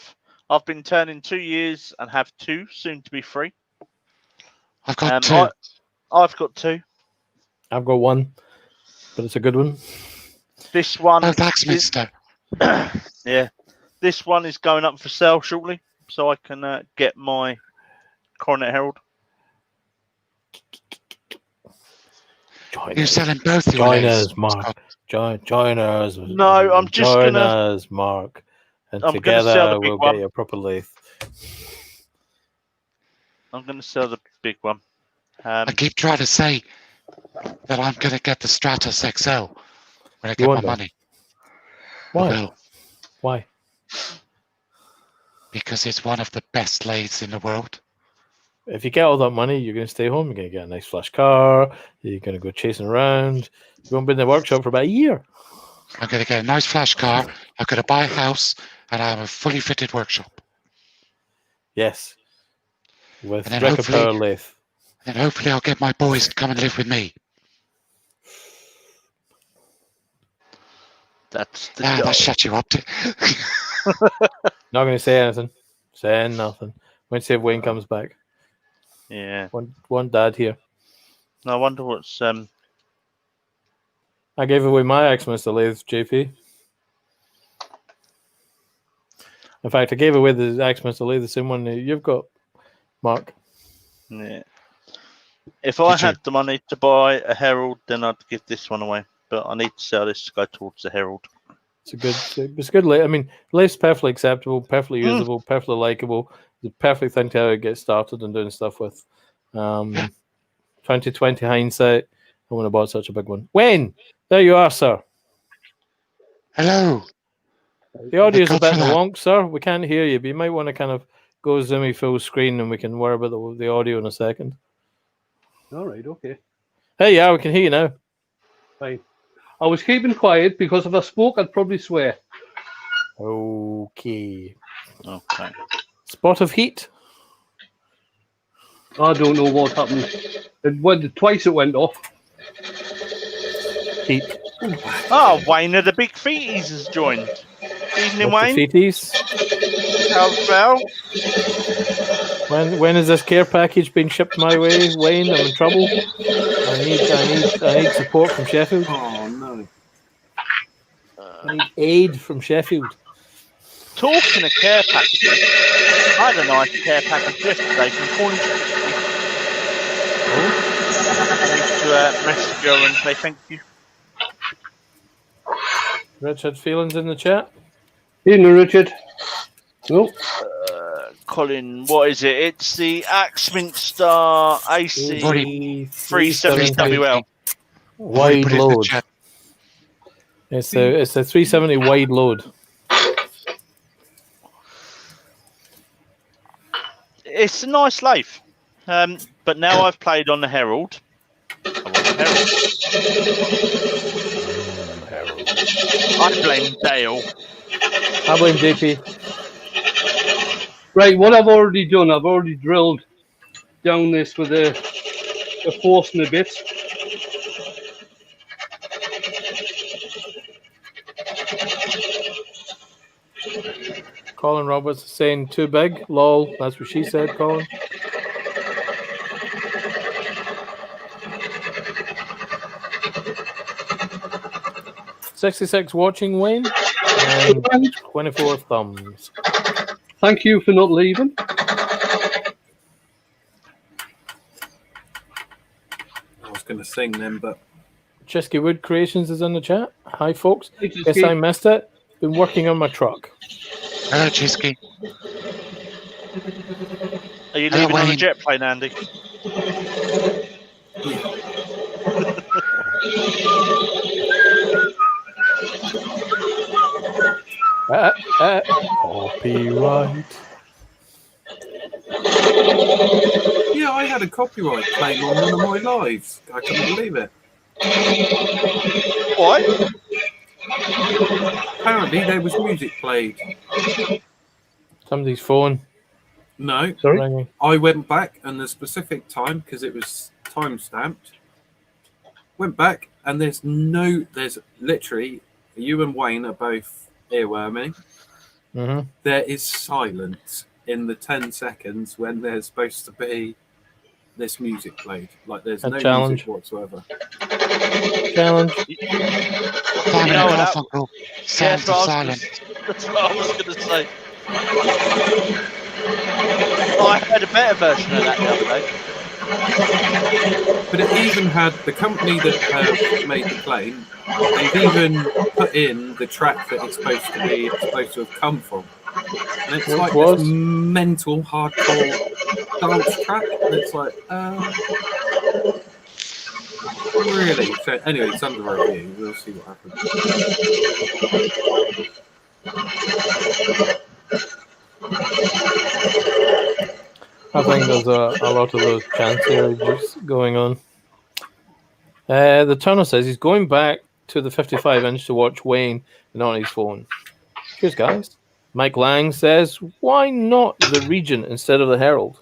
I've been turning 2 years and have 2, soon to be 3. I've got 2. I've got 2. I've got 1, but it's a good one. This one Axminster. Yeah. This one is going up for sale shortly, so I can get my Coronet Herald. You're selling both your join lathes, us, Mark. Join us. No, I'm just join gonna. us, Mark. And I'm together we'll get you a proper lathe. I'm going to sell the big one. I keep trying to say that I'm going to get the Stratus XL when I get my money. Why? Why? Because it's one of the best lathes in the world. If you get all that money, you're going to stay home. You're going to get a nice flash car. You're going to go chasing around. You won't be in the workshop for about a year. I'm going to get a nice flash car. I'm going to buy a house, and I have a fully fitted workshop. Yes. With record power lathe. And hopefully I'll get my boys to come and live with me. That's the that shut you up. Not going to say anything. Saying nothing. Wait to see if Wayne comes back. Yeah. One dad here. I wonder what's I gave away my Axminster lathe, JP. In fact, I gave away the Axminster lathe, the same one that you've got, Mark. Yeah. If I had the money to buy a Herald, then I'd give this one away. But I need to sell this to go towards the Herald. It's a good lathe. I mean, lathe's perfectly acceptable, perfectly usable, perfectly likable. The perfect thing to get started and doing stuff with. 2020 hindsight, I wouldn't have bought such a big one. Wayne, there you are, sir. Hello. The audio's a bit wonk, sir. We can't hear you, but you might want to kind of go zoomy full screen and we can worry about the audio in a second. All right, okay. Hey, yeah, we can hear you now. Fine. I was keeping quiet because if I spoke, I'd probably swear. Okay. Okay. Spot of heat. I don't know what happened. Twice it went off. Keep Oh, Wayne of the Big Feeties has joined. Evening, with Wayne. the feeties. How's Val? When is this care package being shipped my way, Wayne? I'm in trouble. I need support from Sheffield. Oh no. I need aid from Sheffield. Talking of care packages, I had a nice care package yesterday from Cornish. I need to message her and say thank you. Richard, feelings in the chat? Evening, Richard. No. Colin, what is it? It's the Axminster AC 370WL. Wide Put it in the load. chat. It's a 370 wide load. It's a nice lathe, but now I've played on the Herald. I want the Herald. I blame Dale. I blame JP. Right, what I've already done, I've already drilled down this with a force and a bit. Colin Roberts is saying too big. Lol. That's what she said, Colin. $66 watching, Wayne. And 24 thumbs. Thank you for not leaving. I was going to sing then, but Chisky Wood Creations is in the chat. Hi, folks. Hey, Chisky. Guess I missed it. Been working on my truck. Hello, Chisky. Are you Hello, leaving on a Wayne. jet plane, Andy? Copyright. yeah, I had a copyright claim on one of my lives. I couldn't believe it. What? Apparently, there was music played. Somebody's phone. No, Sorry? Ringing. I went back and the specific time, because it was time stamped, went back and there's literally, you and Wayne are both earworming. Mm-hmm. There is silence in the 10 seconds when there's supposed to be this music played. Like there's A no challenge. music whatsoever. Challenge. Simon You know and what, Garfunkel. Yeah, Sounds of silence. That's what I was going to say. I heard a better version of that the other day. But it even had the company that made the claim, they've even put in the track that it's supposed to have come from. And it's Which like was? this mental hardcore dance track. And it's like, really? So anyway, it's under review. We'll see what happens. I think there's a lot of those chances going on. The Turner says he's going back to the 55-inch to watch Wayne and on his phone. Cheers, guys. Mike Lang says, why not the Region instead of the Herald?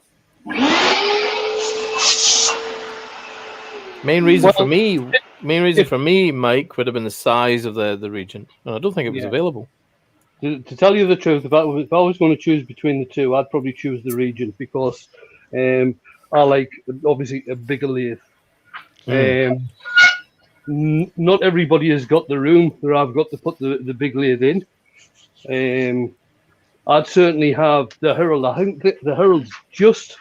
Main reason for me, Mike, would have been the size of the Region. And I don't think it was available. To tell you the truth, if I was going to choose between the two, I'd probably choose the Region because I like, obviously, a bigger lathe. Not everybody has got the room where I've got to put the big lathe in. I'd certainly have the Herald. I think the Herald's just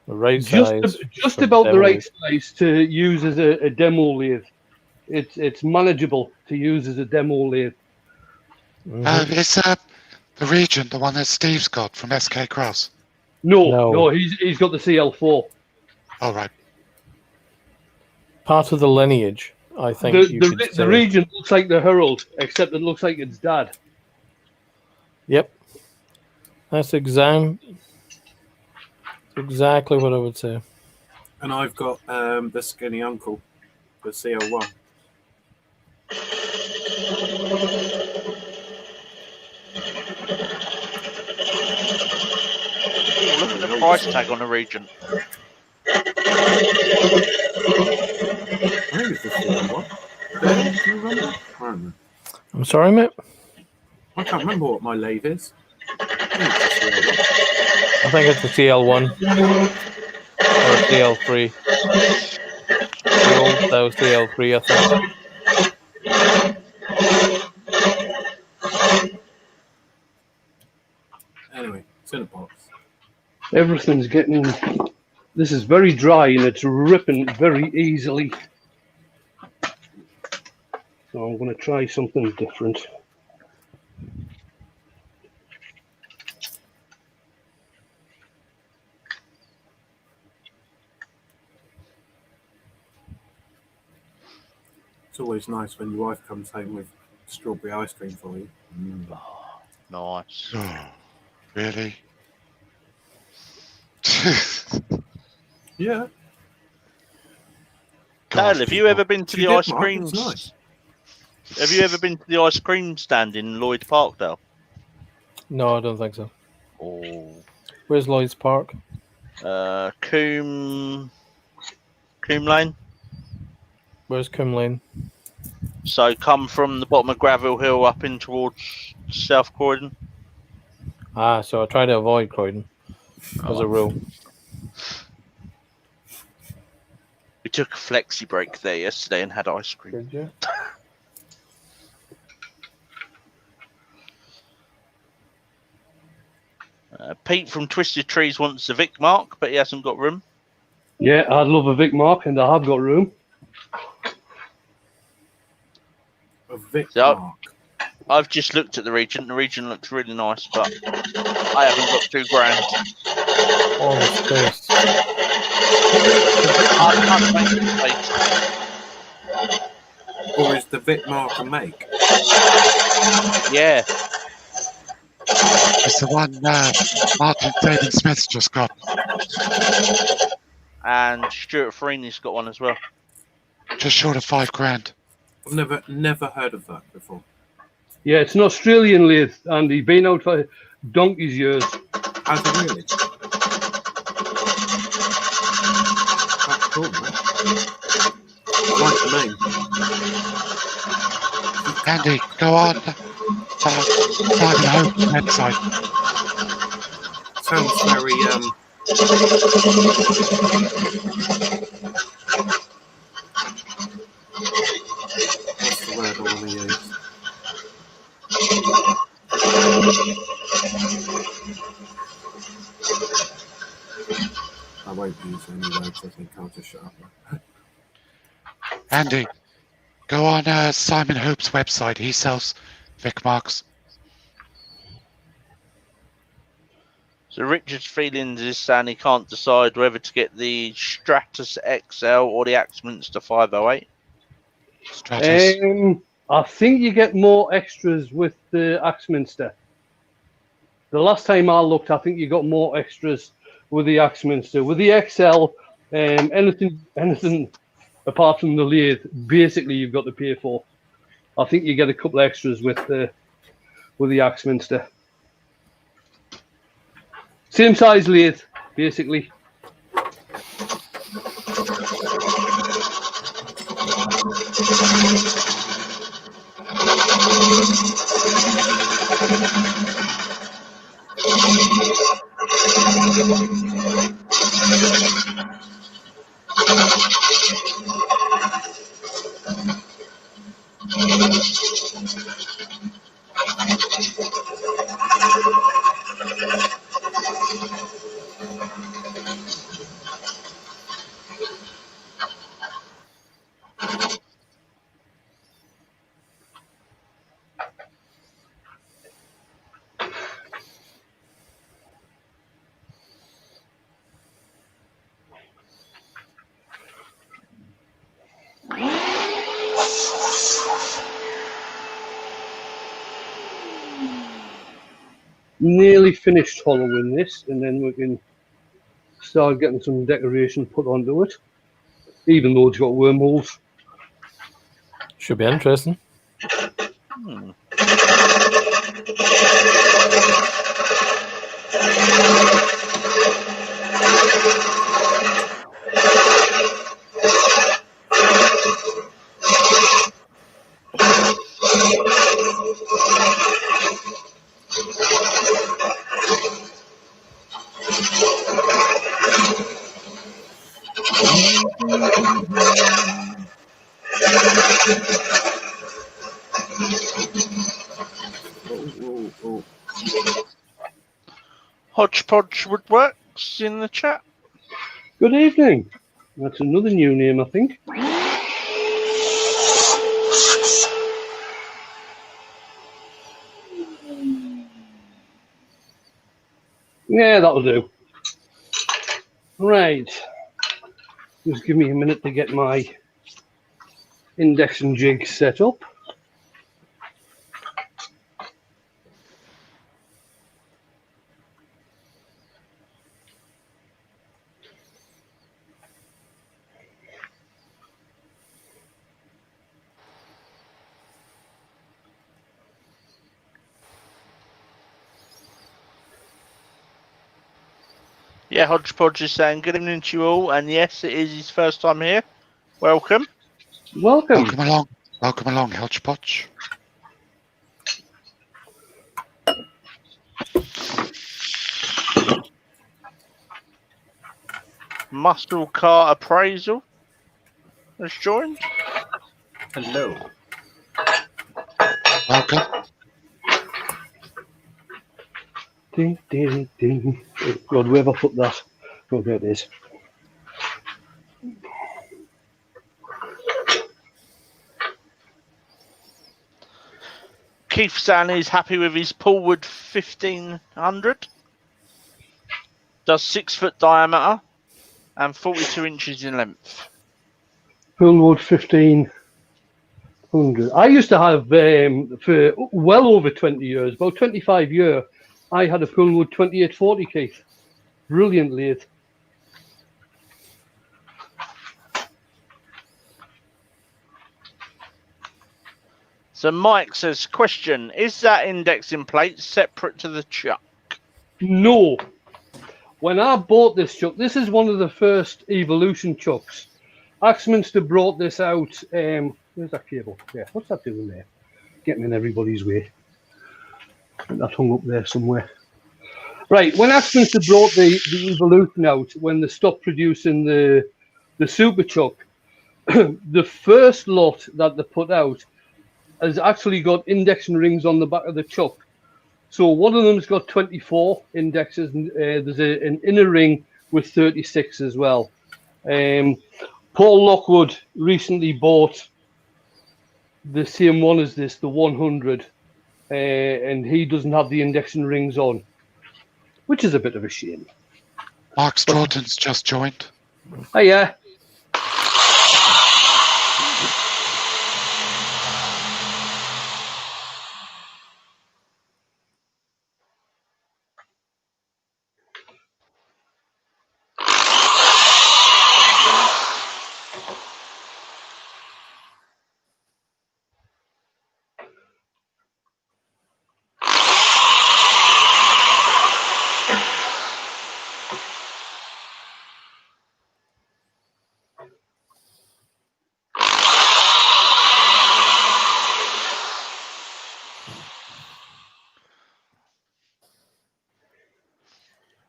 The right size. just for about the demo. right size to use as a demo lathe. It's manageable to use as a demo lathe. Is the Region the one that Steve's got from SK Cross? No, he's got the CL4. All right. Part of the lineage, I think. The Region looks like the Herald, except it looks like its dad. Yep. That's exactly what I would say. And I've got the Skinny Uncle, the CL1. Look at the price tag on the Regent. I think it's the same one. Do you remember? I don't know. I'm sorry, mate. I can't remember what my lathe is. I think it's a CL1 or a CL3. The old style CL3, I think. Anyway, it's in a box. Everything's getting. This is very dry and it's ripping very easily. So I'm going to try something different. It's always nice when your wife comes home with strawberry ice cream for you. Oh, nice. Oh, really? Yeah. Dale, have you ever been to the ice cream? Nice. Have you ever been to the ice cream stand in Lloyd Parkdale? No, I don't think so. Oh. Where's Lloyd's Park? Coombe Lane. Where's Coombe Lane? So come from the bottom of Gravel Hill up in towards South Croydon. Ah, so I try to avoid Croydon as a rule. We took a flexi break there yesterday and had ice cream. Did you? Pete from Twisted Trees wants the Vic Mark, but he hasn't got room. Yeah, I'd love a Vic Mark, and I have got room. A Vic So, Mark. I've just looked at the Regent. The Regent looks really nice, but I haven't got £2,000. Oh, the space. I can't make the space. Or is the Vic Mark a make? Yeah. It's the one Martin David Smith's just got. And Stuart Farini's got one as well. Just short of $5,000. I've never heard of that before. Yeah, it's an Australian lathe, and he's been out for donkey's years. Has it really? That's cool, man. I like the name. Andy, go on. Simon Hope's website. Sounds very what's the word I want to use? I won't use any words. I think I'll just shut up. Andy, go on Simon Hope's website. He sells Vic Marks. So Richard's feelings is saying he can't decide whether to get the Stratus XL or the Axminster 508. Stratus. I think you get more extras with the Axminster. The last time I looked, I think you got more extras with the Axminster. With the XL, anything apart from the lathe, basically you've got to pay for. I think you get a couple of extras with the Axminster. Same size lathe, basically. Nearly finished hollowing this, and then we can start getting some decoration put onto it, even though it's got wormholes. Should be interesting. Hodgepodge Woodworks in the chat. Good evening. That's another new name, I think. Yeah, that'll do. Right. Just give me a minute to get my index and jig set up. Yeah, Hodgepodge is saying good evening to you all, and yes, it is his first time here. Welcome. Welcome. Welcome along. Welcome along, Hodgepodge. Muscle Car Appraisal has joined. Hello. Welcome. Ding, ding, ding. Oh, God, where have I put that? Oh, there it is. Keith San is happy with his Pullwood 1500. Does 6 foot diameter and 42 inches in length. Pullwood 1500. I used to have, for well over 20 years, about 25 years, I had a Pullwood 2840, Keith. Brilliant lathe. So Mike says, question, is that indexing plate separate to the chuck? No. When I bought this chuck, this is one of the first Evolution chucks. Axminster brought this out. Where's that cable? Yeah, what's that doing there? Getting in everybody's way. That hung up there somewhere. Right, when Axminster brought the Evolution out, when they stopped producing the Super Chuck, the first lot that they put out has actually got indexing rings on the back of the chuck. So one of them's got 24 indexes, and there's an inner ring with 36 as well. Paul Lockwood recently bought the same one as this, the 100, and he doesn't have the indexing rings on, which is a bit of a shame. Mark Stroughton's just joined. Oh, yeah.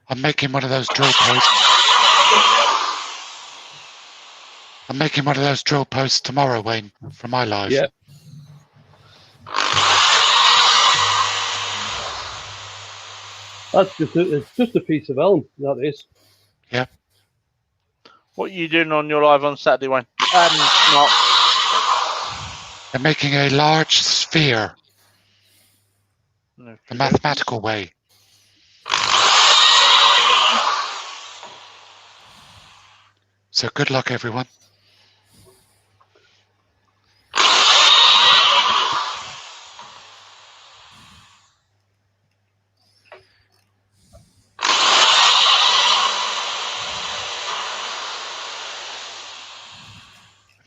I'm making one of those drill posts. I'm making one of those drill posts tomorrow, Wayne, for my live. Yeah. It's just a piece of elm, that is. Yeah. What are you doing on your live on Saturday, Wayne? Not. I'm making a large sphere No, the mathematical way. So good luck, everyone.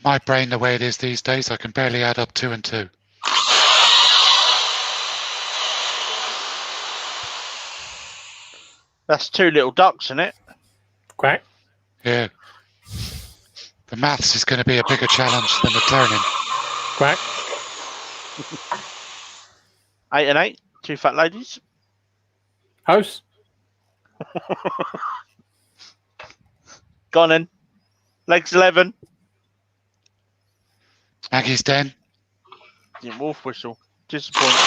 My brain, the way it is these days, I can barely add up 2 and 2. That's 2 little ducks, isn't it? Quack. Yeah. The maths is going to be a bigger challenge than the turning. Quack. 8 and 8. 2 fat ladies. House. Gone in. Legs 11. Maggie's den. Wolf whistle. Disappointing.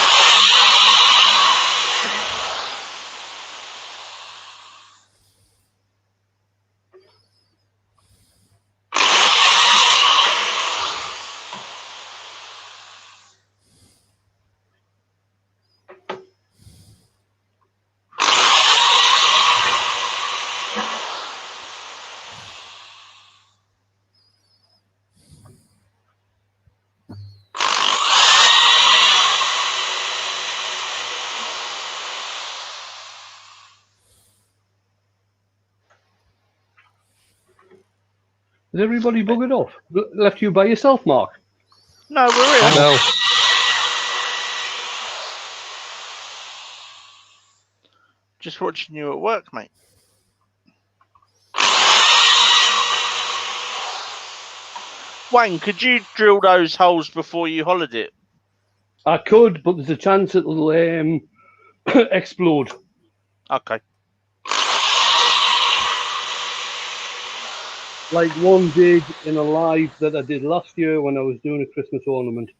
Has everybody buggered off? Left you by yourself, Mark? No, we're in. No. Just watching you at work, mate. Wayne, could you drill those holes before you hollowed it? I could, but there's a chance it'll explode. Okay. Like one did in a live that I did last year when I was doing a Christmas ornament.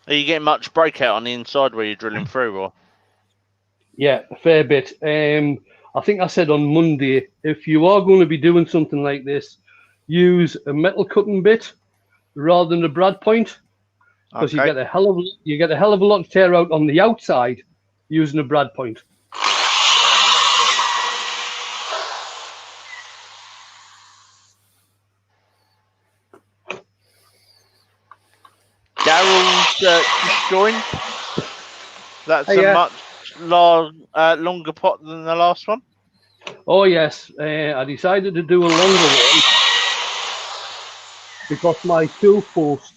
Are you getting much breakout on the inside where you're drilling through, or? Yeah, a fair bit. I think I said on Monday, if you are going to be doing something like this, use a metal cutting bit rather than a brad point, because you get a hell of a lot of tear out on the outside using a brad point. Daryl's joined. That's Yeah. a much longer pot than the last one. Oh yes, I decided to do a longer one because my tool post,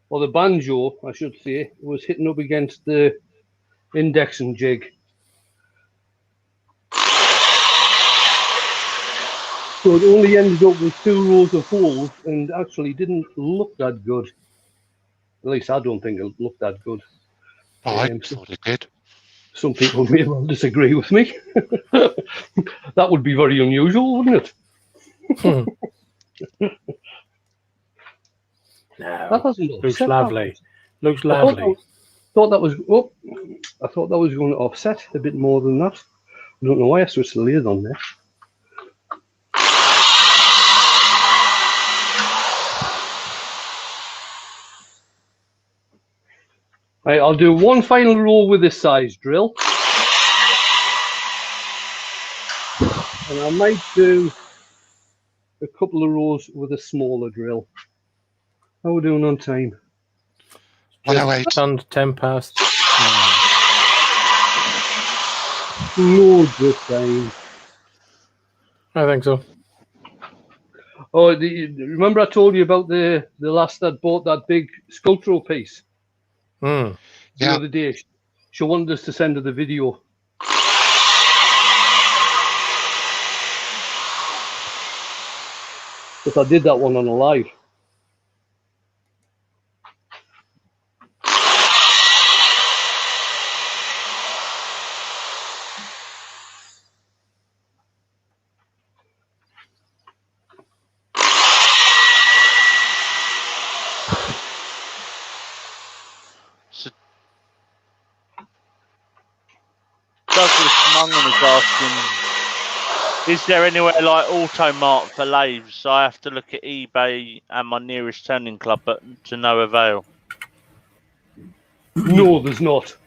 or the banjo, I should say, was hitting up against the indexing jig. So it only ended up with 2 rows of holes and actually didn't look that good. At least I don't think it looked that good. Oh, I thought it did. Some people may well disagree with me. That would be very unusual, wouldn't it? No. That doesn't Looks upset lovely. Looks I lovely. thought that was going to offset a bit more than that. I don't know why I switched the lid on there. Right, I'll do one final roll with this size drill. And I might do a couple of rows with a smaller drill. How are we doing on time? 108. Turned 10 past. Loads of time. I think so. Oh, remember I told you about the lass that bought that big sculptural piece the Yeah. other day? She wanted us to send her the video. Because I did that one on a live. So, Douglas Mungan is asking, is there anywhere like Automark for lathes? So I have to look at eBay and my nearest turning club, but to no avail. No, there's not.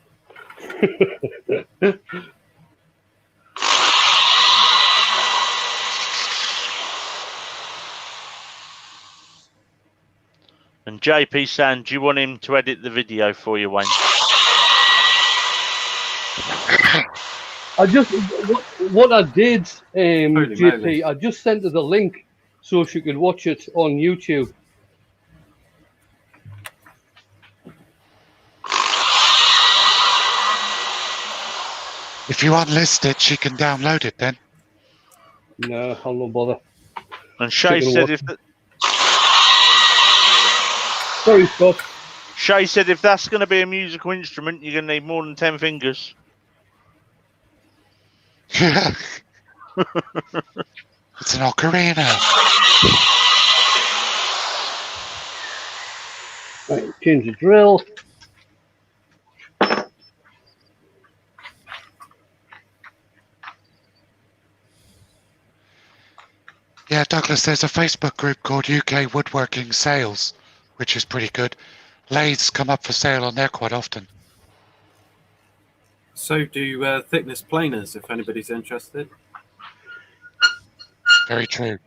And JP saying, do you want him to edit the video for you, Wayne? I just what I did, Holy JP, moly. I just sent her the link so she could watch it on YouTube. If you unlist it, she can download it then. No, I'll not bother. And Shay said Sorry, Scott. Shay said if that's going to be a musical instrument, you're going to need more than 10 fingers. Yeah. It's an ocarina. Right, change the drill. Yeah, Douglas, there's a Facebook group called UK Woodworking Sales, which is pretty good. Lathes come up for sale on there quite often. So do thickness planers, if anybody's interested. Very true.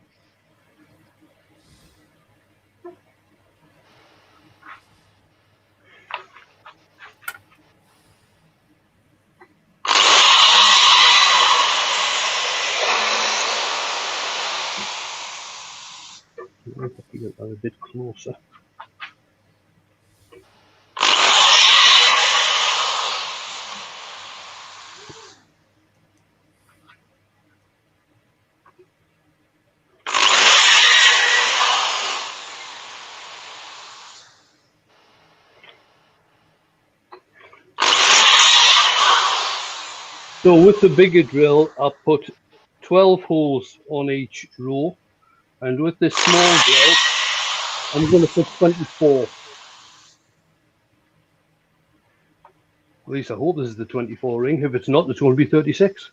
I have to get that a bit closer. So with the bigger drill, I put 12 holes on each row, and with this small drill, I'm going to put 24. At least I hope this is the 24 ring. If it's not, it's going to be 36.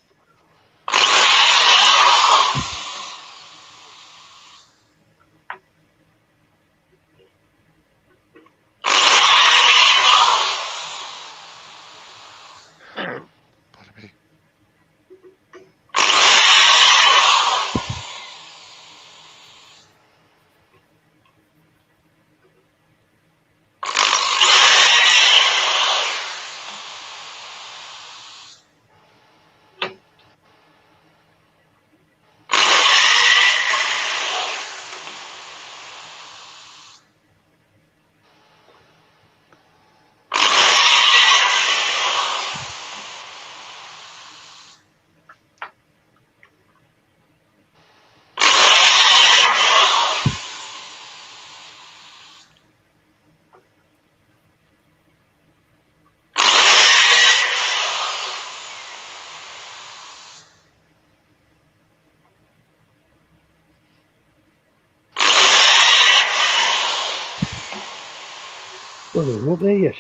Well, they're not there yet.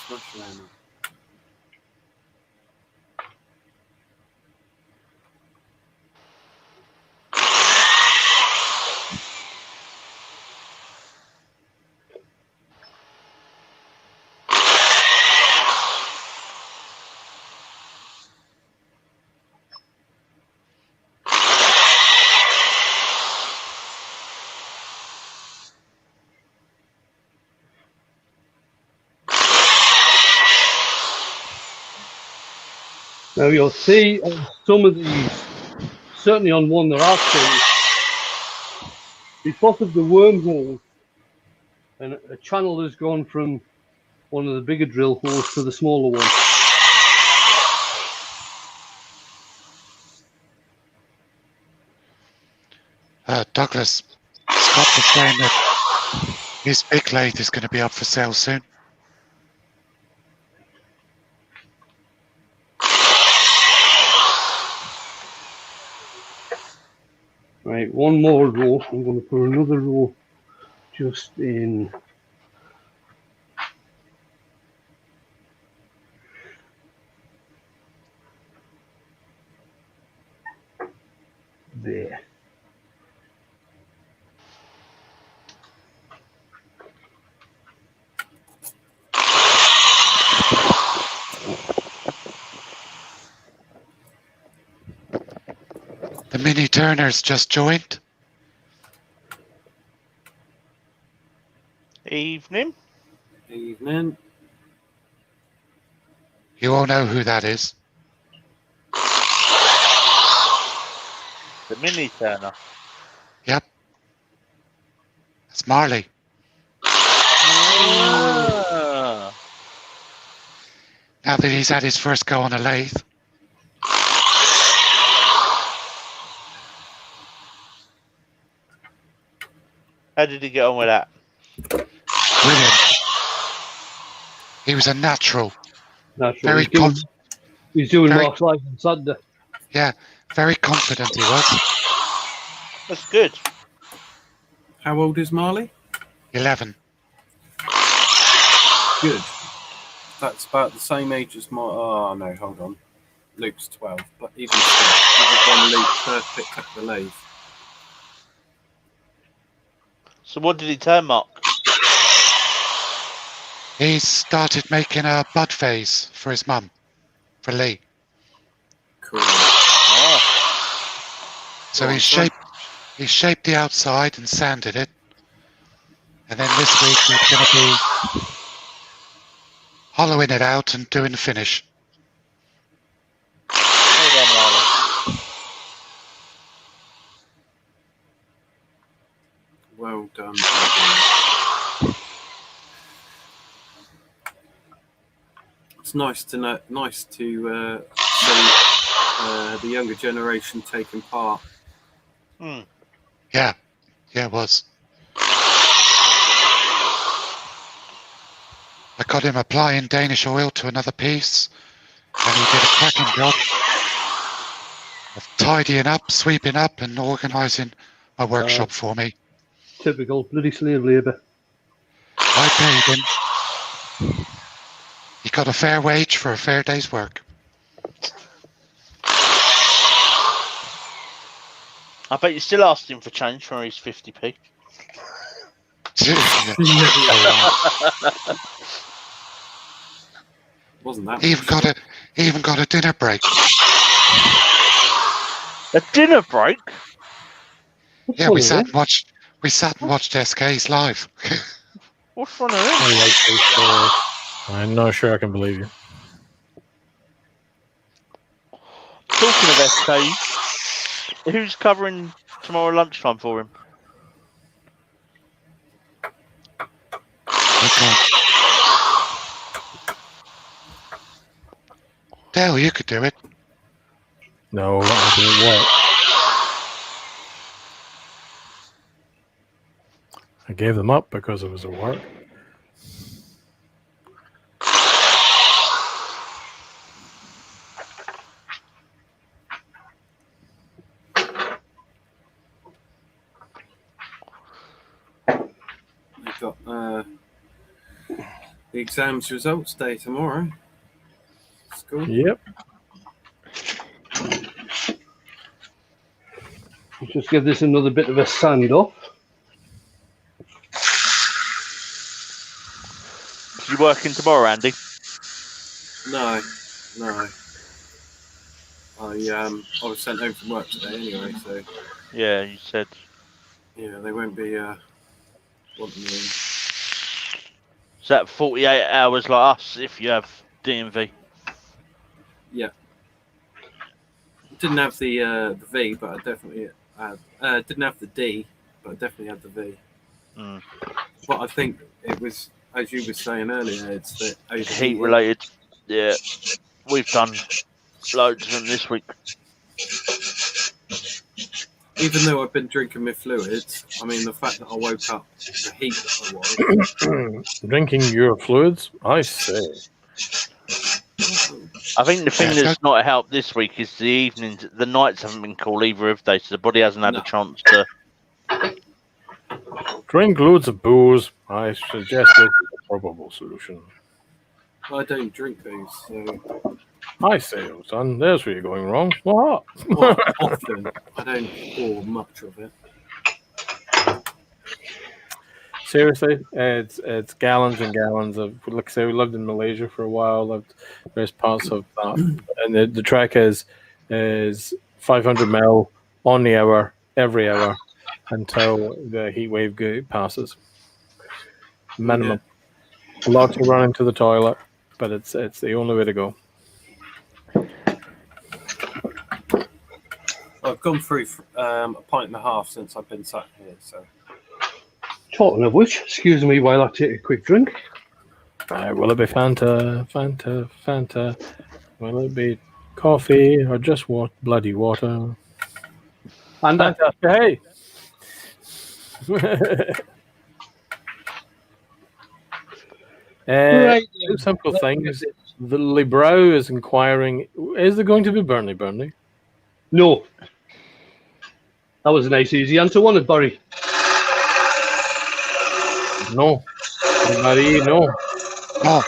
Smash around. Now you'll see on some of these, certainly on one that I've seen, because of the wormhole, and a channel has gone from one of the bigger drill holes to the smaller one. Douglas, Scott was saying that his big lathe is going to be up for sale soon. Right, one more row. I'm going to put another row just in there. The mini turners just joined. Evening. Evening. You all know who that is. The mini turner. Yep. That's Marley. Ah. Now that he's had his first go on a lathe. How did he get on with that? Brilliant. He was a natural. Naturally. Very He's doing very- Mark's live on Saturday. Yeah, very confident he was. That's good. How old is Marley? 11. Good. That's about the same age as my. Oh no, hold on. Luke's 12, but even still, that was when Luke first picked up the lathe. So what did he turn, Mark? He started making a bud vase for his mum, for Lee. Cool. Oh. So Go on, he son. shaped the outside and sanded it. And then this week he's going to be hollowing it out and doing the finish. Well done, Marley. Well done. It's nice to know. Nice to see the younger generation taking part. Hmm. Yeah, it was. I got him applying Danish oil to another piece, and he did a cracking job of tidying up, sweeping up, and organising my workshop for me. Typical bloody slave labour. I paid him. He got a fair wage for a fair day's work. I bet you still asked him for change for his 50p. Wasn't that? He even got a dinner break. A dinner break? Yeah, we sat and watched SK's live. What's fun of him? I'm not sure I can believe you. Talking of SK, who's covering tomorrow lunchtime for him? Okay. Dale, you could do it. No, I didn't what? I gave them up because it was a work. We've got the exams results day tomorrow. School. Yep. Just give this another bit of a sand off. You working tomorrow, Andy? No. I was sent home from work today anyway, so Yeah, you said. yeah, they won't be wanting me. Is that 48 hours like us if you have DMV? Yeah. Didn't have the V, but I definitely had. Didn't have the D, but I definitely had the V. Mm. But I think it was, as you were saying earlier, it's the Heat related. Yeah. We've done loads of them this week. Even though I've been drinking my fluids, I mean, the fact that I woke up the heat that I was. Drinking your fluids? I see. I think the thing that's not helped this week is the evenings, the nights haven't been cool either, have they? So the body hasn't had No. a chance to. Drink loads of booze. I suggest this is a probable solution. I don't drink those, so I say, oh, son, there's where you're going wrong. What? well, often I don't pour much of it. Seriously, it's gallons and gallons of. Like I say, we lived in Malaysia for a while. Lived various parts of that, and the track is 500 ml on the hour every hour until the heat wave passes. Minimum. Lots of running to the toilet, but it's the only way to go. I've gone through a pint and a half since I've been sat here. So Talking of which, excuse me while I take a quick drink. Will it be Fanta? Will it be coffee or just bloody water? And Fanta, hey! Right. Two simple things. The Librow is inquiring, is there going to be Burnley? No. That was a nice, easy answer, wasn't it, Barry? No. Anybody? No. No.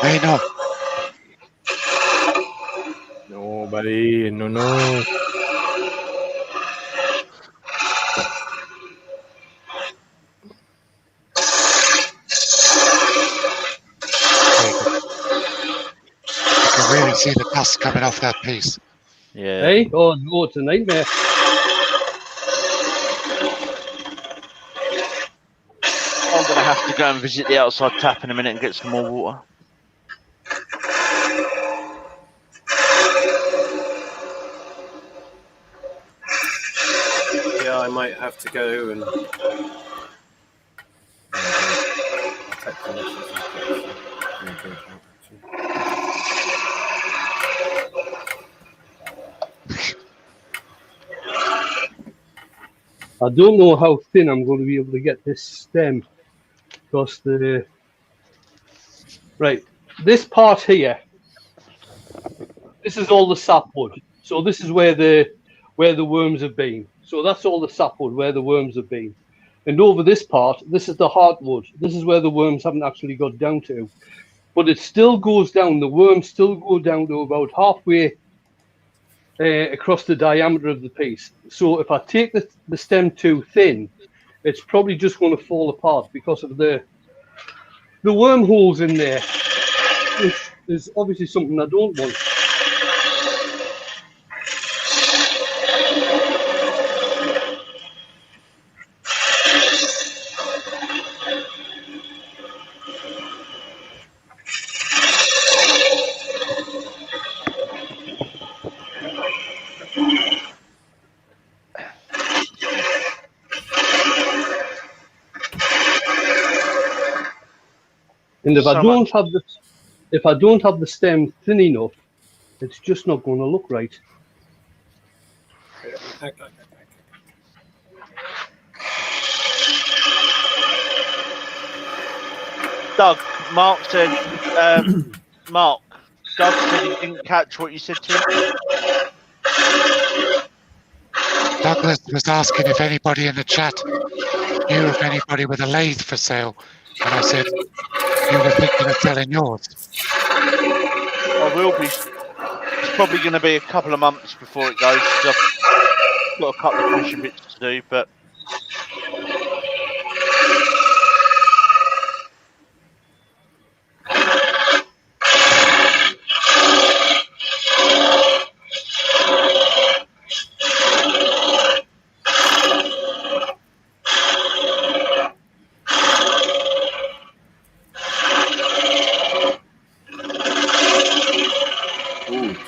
Hey, no. Nobody. No. You can really see the dust coming off that piece. Yeah. Hey? Oh, no, it's a nightmare. I'm going to have to go and visit the outside tap in a minute and get some more water. yeah, I might have to go and. I don't know how thin I'm going to be able to get this stem because this part here, this is all the sapwood. So this is where the worms have been. So that's all the sapwood where the worms have been. And over this part, this is the heartwood. This is where the worms haven't actually got down to. But it still goes down. The worms still go down to about halfway across the diameter of the piece. So if I take the stem too thin, it's probably just going to fall apart because of the wormholes in there, which is obviously something I don't want. And if I don't have the stem thin enough, it's just not going to look right. Doug, Mark said, Doug said he didn't catch what you said to him. Douglas was asking if anybody in the chat knew of anybody with a lathe for sale. And I said, you were thinking of selling yours. I will be. It's probably going to be a couple of months before it goes. I've got a couple of finishing bits to do, but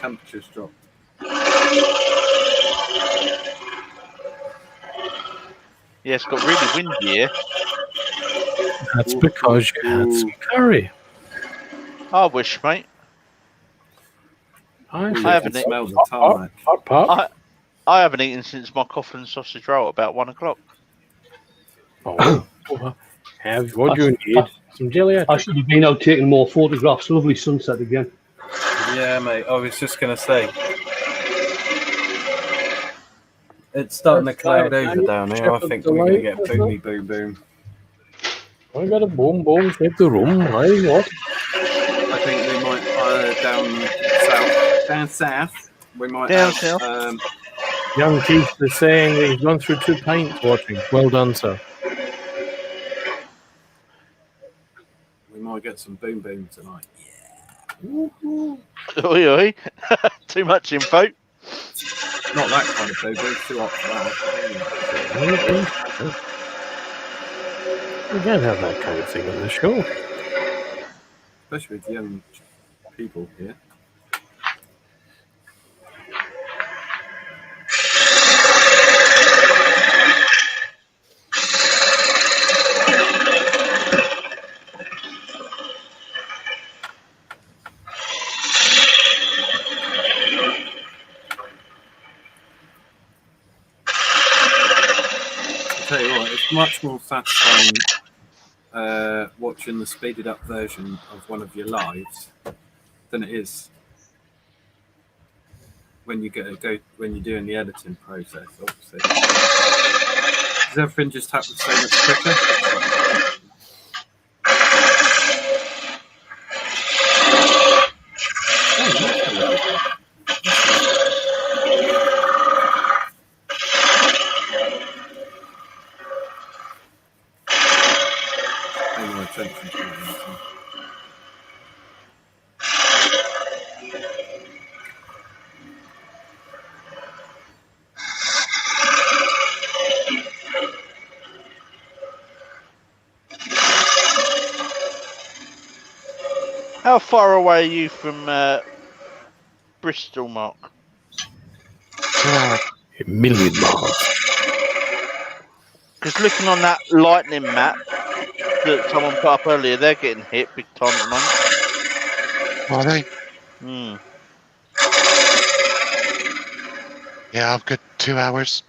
Temperature's dropped. yeah, it's got really windy here. That's because you had some curry. I wish, mate. I haven't eaten. Smell the tarmac. I haven't eaten since my coffin and sausage roll about 1 o'clock. What do you need? Some jelly? I should have been out taking more photographs. Lovely sunset again. Yeah, mate. I was just going to say. It's starting to cloud over down here. I think we're going to get boomy boom boom. I got a boom boom. Take the room. Hey, what? I think we might down south. We might Down have, south. Young Keith is saying that he's gone through 2 pints watching. Well done, sir. we might get some boom boom tonight. Oi, oi. Too much info. Not that kind of boom boom. Too hot for that. We don't have that kind of thing on the show. Especially with young people here. Tell you what, it's much more satisfying watching the speeded up version of one of your lives than it is when you when you're doing the editing process. Obviously, does everything just happen so much quicker? How far away are you from Bristol, Mark? 2 hours. A million miles. Because looking on that lightning map that someone put up earlier, they're getting hit big time at the moment. Are they? Hmm. Yeah, I've got 2 hours.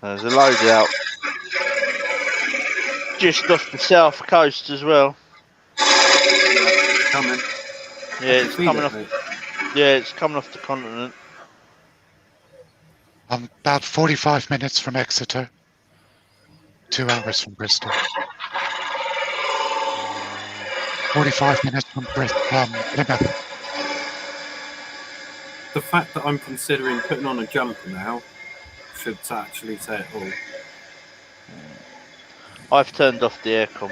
There's a load out just off the south coast as well. It's coming. Yeah, it's coming off. Mate. Yeah, it's coming off the continent. I'm about 45 minutes from Exeter. 2 hours from Bristol. 45 minutes from Plymouth. The fact that I'm considering putting on a jumper now should actually say it all. I've turned off the aircon.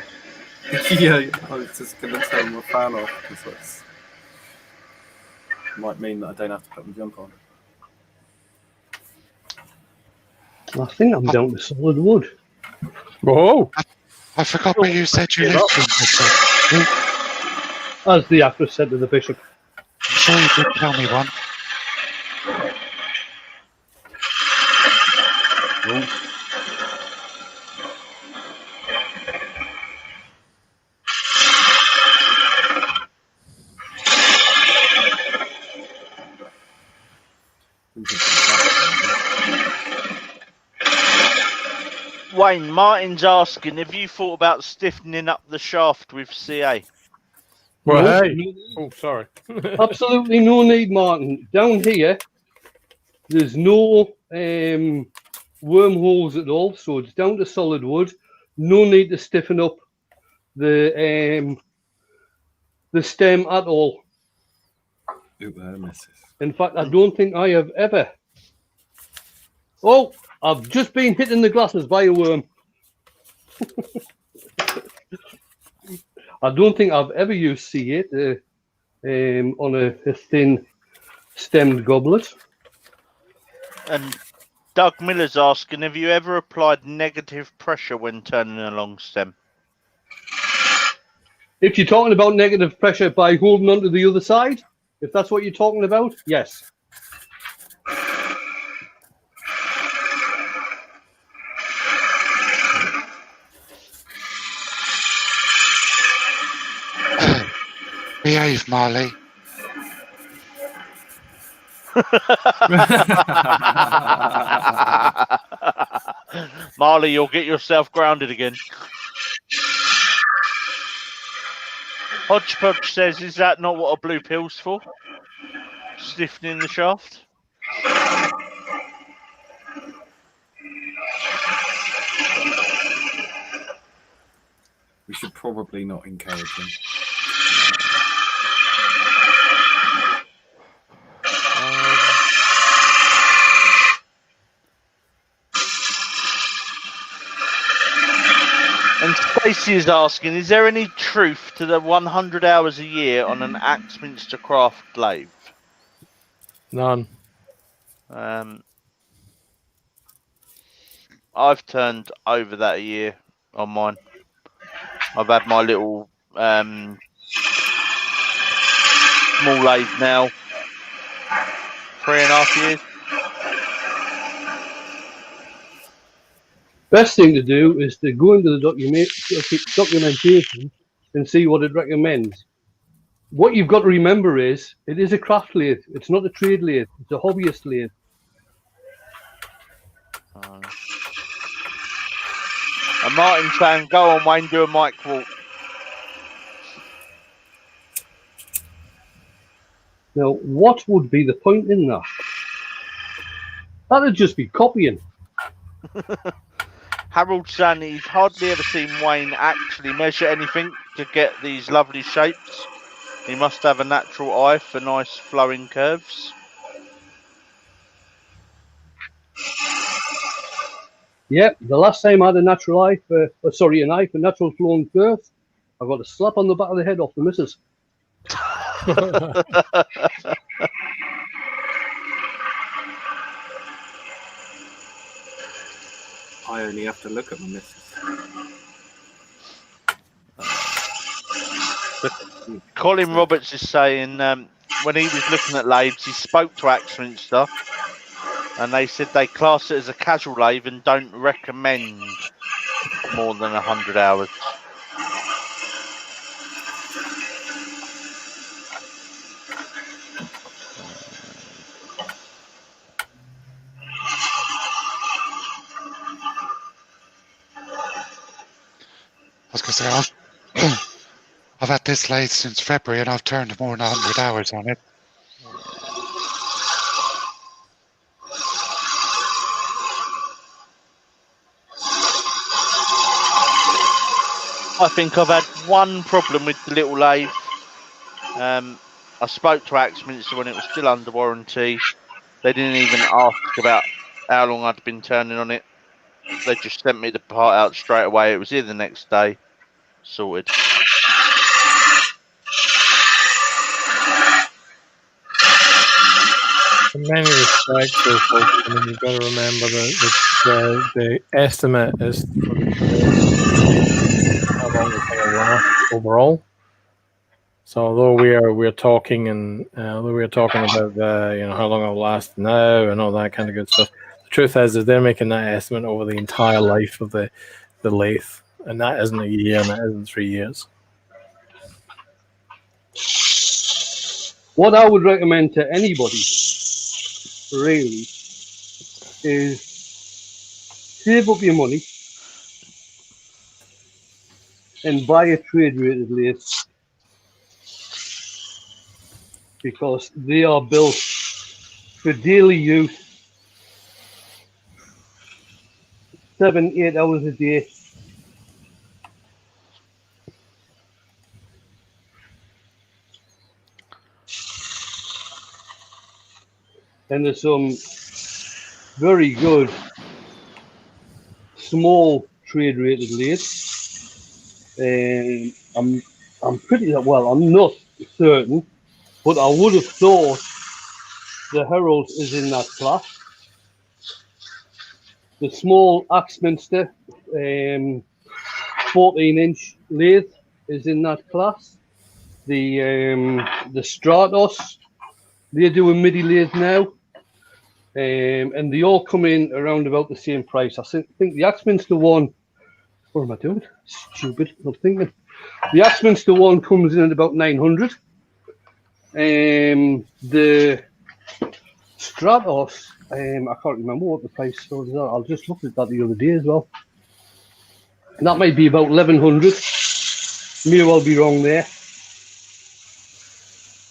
Yeah, I was just going to turn my fan off because that's might mean that I don't have to put my jumper on. I think I'm down to solid wood. Whoa! I forgot where you said you lived in Bristol. As the actress said to the bishop. I'm sure you did tell me one. Wayne, Martin's asking, have you thought about stiffening up the shaft with CA? Well, No. hey. Oh, sorry. Absolutely no need, Martin. Down here, there's no wormholes at all, so it's down to solid wood. No need to stiffen up the stem at all. In fact, I don't think I have ever. Oh, I've just been hit in the glasses by a worm. I don't think I've ever used C8 on a thin stemmed goblet. And Doug Miller's asking, have you ever applied negative pressure when turning a long stem? If you're talking about negative pressure by holding onto the other side, if that's what you're talking about, yes. Behave, Marley. Marley, you'll get yourself grounded again. Hodgepodge says, is that not what a blue pill's for? Stiffening the shaft? We should probably not encourage him. And Stacey is asking, is there any truth to the 100 hours a year on an Axminster craft lathe? None. I've turned over that a year on mine. I've had my little small lathe now 3.5 years. Best thing to do is to go into the documentation and see what it recommends. What you've got to remember is it is a craft lathe. It's not a trade lathe. It's a hobbyist lathe. And Martin saying, go on, Wayne, do a mic walk. Now, what would be the point in that? That'd just be copying. Harold saying he's hardly ever seen Wayne actually measure anything to get these lovely shapes. He must have a natural eye for nice flowing curves. Yep, the last time I had a natural eye for, an eye for natural flowing curves, I got a slap on the back of the head off the missus. I only have to look at my missus. Colin Roberts is saying when he was looking at lathes, he spoke to Axminster and they said they class it as a casual lathe and don't recommend more than 100 hours. I was going to say, I've had this lathe since February and I've turned more than 100 hours on it. I think I've had one problem with the little lathe. I spoke to Axminster when it was still under warranty. They didn't even ask about how long I'd been turning on it. They just sent me the part out straight away. It was here the next day. Sorted. In many respects, though, folks, I mean, you've got to remember that the estimate is how long it's going to last overall. So although we're talking about how long it'll last now and all that kind of good stuff, the truth is they're making that estimate over the entire life of the lathe, and that isn't a year and that isn't 3 years. What I would recommend to anybody, really, is save up your money and buy a trade-rated lathe, because they are built for daily use, 7-8 hours a day. And there's some very good small trade-rated lathes. I'm pretty well. I'm not certain, but I would have thought the Herald is in that class. The small Axminster 14-inch lathe is in that class. The Stratos, they do a MIDI lathe now. And they all come in around about the same price. I think the Axminster one, what am I doing? Stupid, I'm thinking. The Axminster one comes in at about 900. The Stratos, I can't remember what the price was. I just looked at that the other day as well. And that might be about 1100. May well be wrong there.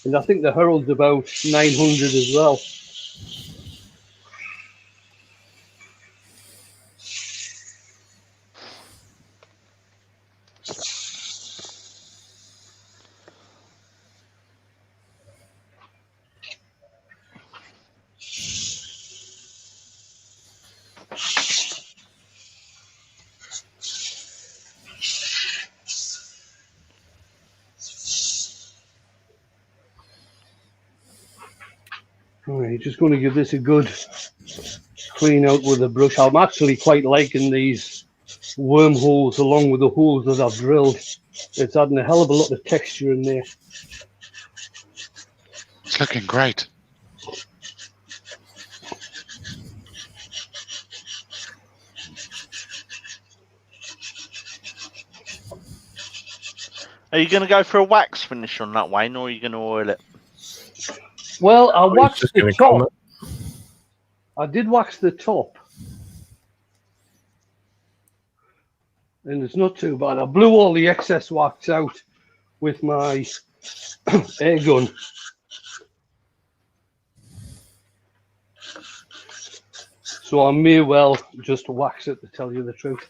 And I think the Herald's about 900 as well. All right, just going to give this a good clean out with a brush. I'm actually quite liking these wormholes along with the holes that I've drilled. It's adding a hell of a lot of texture in there. It's looking great. Are you going to go for a wax finish on that, Wayne, or are you going to oil it? Well, I waxed just the gonna top. comment. I did wax the top. And it's not too bad. I blew all the excess wax out with my air gun. So I may well just wax it, to tell you the truth.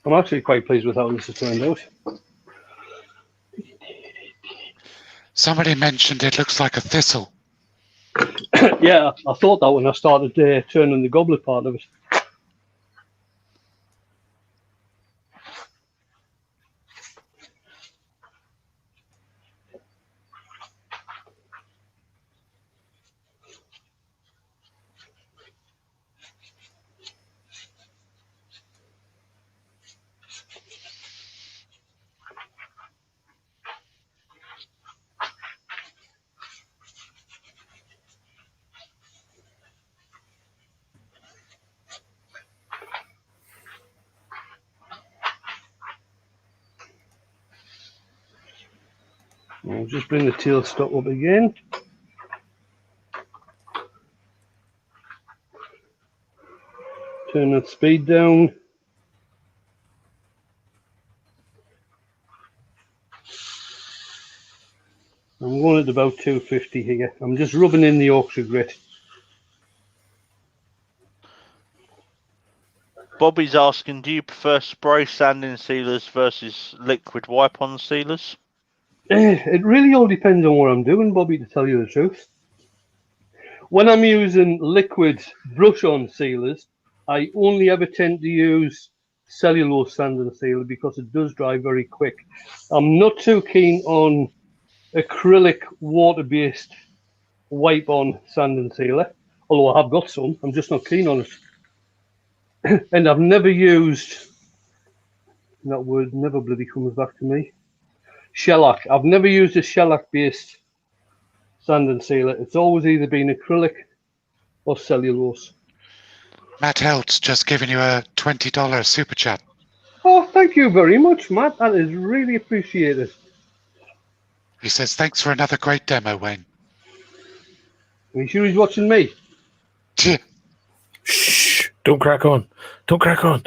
I'm actually quite pleased with how this has turned out. Somebody mentioned it looks like a thistle. Yeah, I thought that when I started turning the goblet part of it. I'll just bring the tail stop up again. Turn that speed down. I'm going at about 250 here. I'm just rubbing in the Yorkshire grit. Bobby's asking, do you prefer spray sanding sealers versus liquid wipe-on sealers? It really all depends on what I'm doing, Bobby, to tell you the truth. When I'm using liquid brush-on sealers, I only ever tend to use cellulose sanding sealer because it does dry very quick. I'm not too keen on acrylic water-based wipe-on sanding sealer, although I have got some. I'm just not keen on it. And I've never used, that word never bloody comes back to me, shellac. I've never used a shellac-based sanding sealer. It's always either been acrylic or cellulose. Matt Helt's just giving you a $20 super chat. Oh, thank you very much, Matt. That is really appreciated. He says, thanks for another great demo, Wayne. Are you sure he's watching me? Tch. Shh! Don't crack on. Don't crack on.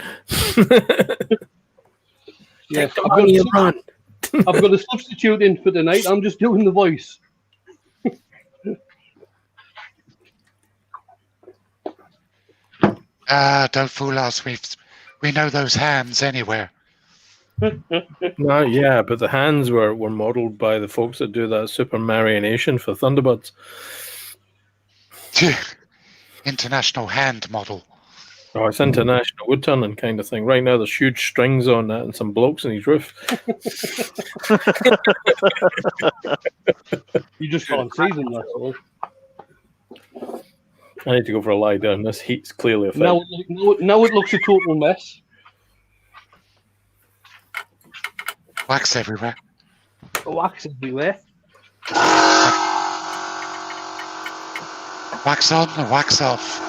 Yes, Take the money and run. I've got a substitute in for tonight. I'm just doing the voice. Don't fool us. We know those hands anywhere. No, yeah, but the hands were modelled by the folks that do that super marionation for Thunderbirds. International hand model. Oh, it's international woodturning kind of thing. Right now, there's huge strings on that and some blokes in his roof. You just can't see them, that's all. I need to go for a lie down. This heat's clearly affected. Now it looks a total mess. Wax everywhere. Wax everywhere. Wax on and wax off.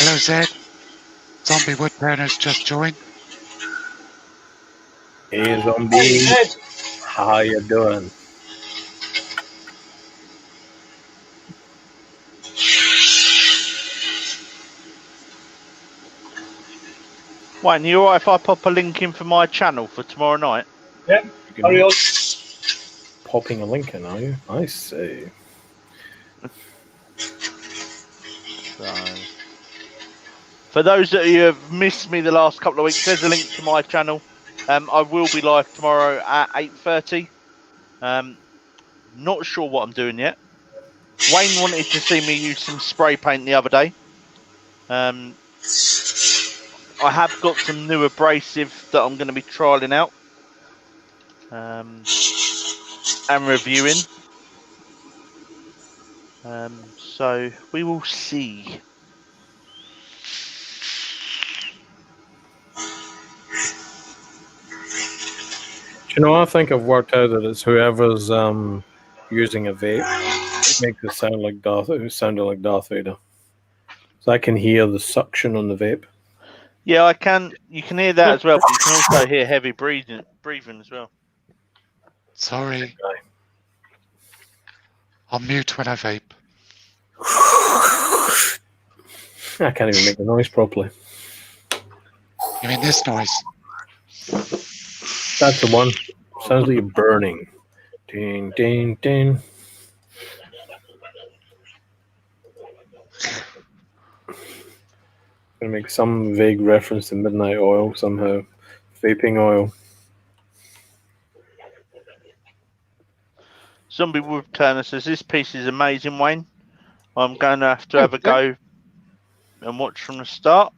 Hello, Zed. Zombie Woodburners just joined. Hey, zombie. How you doing? Wayne, you alright if I pop a link in for my channel for tomorrow night? Yeah, You carry can on. popping a link in, are you? I see. So, for those that you have missed me the last couple of weeks, there's a link to my channel. I will be live tomorrow at 8:30. Not sure what I'm doing yet. Wayne wanted to see me use some spray paint the other day. I have got some new abrasive that I'm going to be trialing out and reviewing. So we will see. Do you know, I think I've worked out that it's whoever's using a vape makes it sound like who's sounding like Darth Vader. So I can hear the suction on the vape. Yeah, I can. You can hear that as well, but you can also hear heavy breathing as well. Sorry. I'll mute when I vape. I can't even make the noise properly. You mean this noise? That's the one. Sounds like you're burning. Ding, ding, ding. Gonna make some vague reference to midnight oil somehow. Vaping oil. Zombie Woodturner says this piece is amazing, Wayne. I'm going to have a go and watch from the start.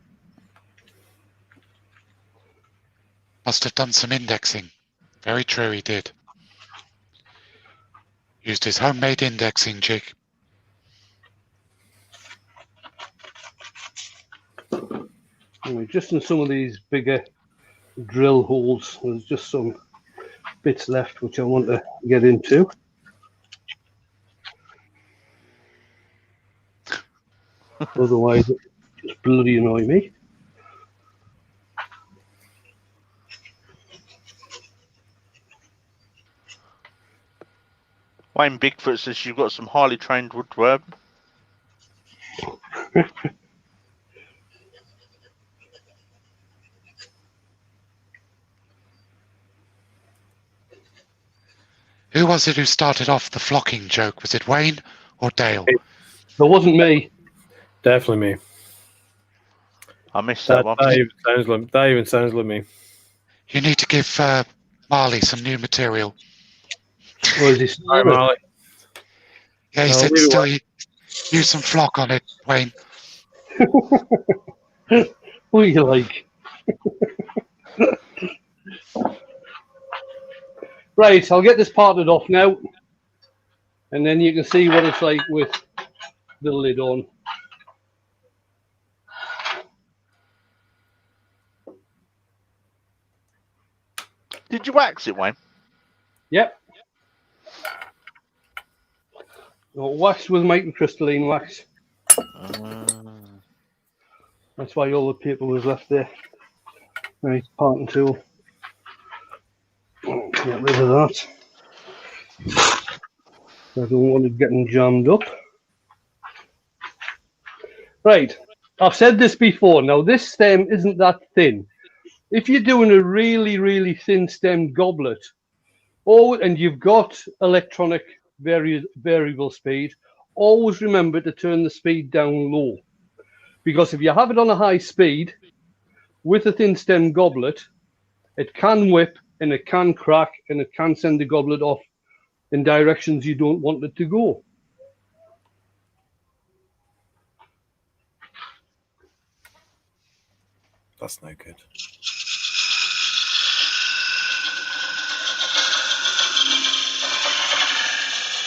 Must have done some indexing. Very true, he did. Used his homemade indexing jig. Anyway, just in some of these bigger drill holes, there's just some bits left which I want to get into. Otherwise, it just bloody annoy me. Wayne Bigfoot says you've got some highly trained woodwork. Who was it who started off the flocking joke? Was it Wayne or Dale? It wasn't me. Definitely me. I missed that one. That even sounds like me. You need to give Marley some new material. Or is he still Hi, on it? Marley. Yeah, he No, said leave it still alone. use some flock on it, Wayne. What are you like? Right, I'll get this parted off now, and then you can see what it's like with the lid on. Did you wax it, Wayne? Yep. Wax with microcrystalline wax. That's why all the paper was left there. Right, parting tool. Get rid of that. I don't want it getting jammed up. Right, I've said this before. Now, this stem isn't that thin. If you're doing a really, really thin stemmed goblet, and you've got electronic variable speed, always remember to turn the speed down low. Because if you have it on a high speed with a thin stem goblet, it can whip and it can crack and it can send the goblet off in directions you don't want it to go. That's no good.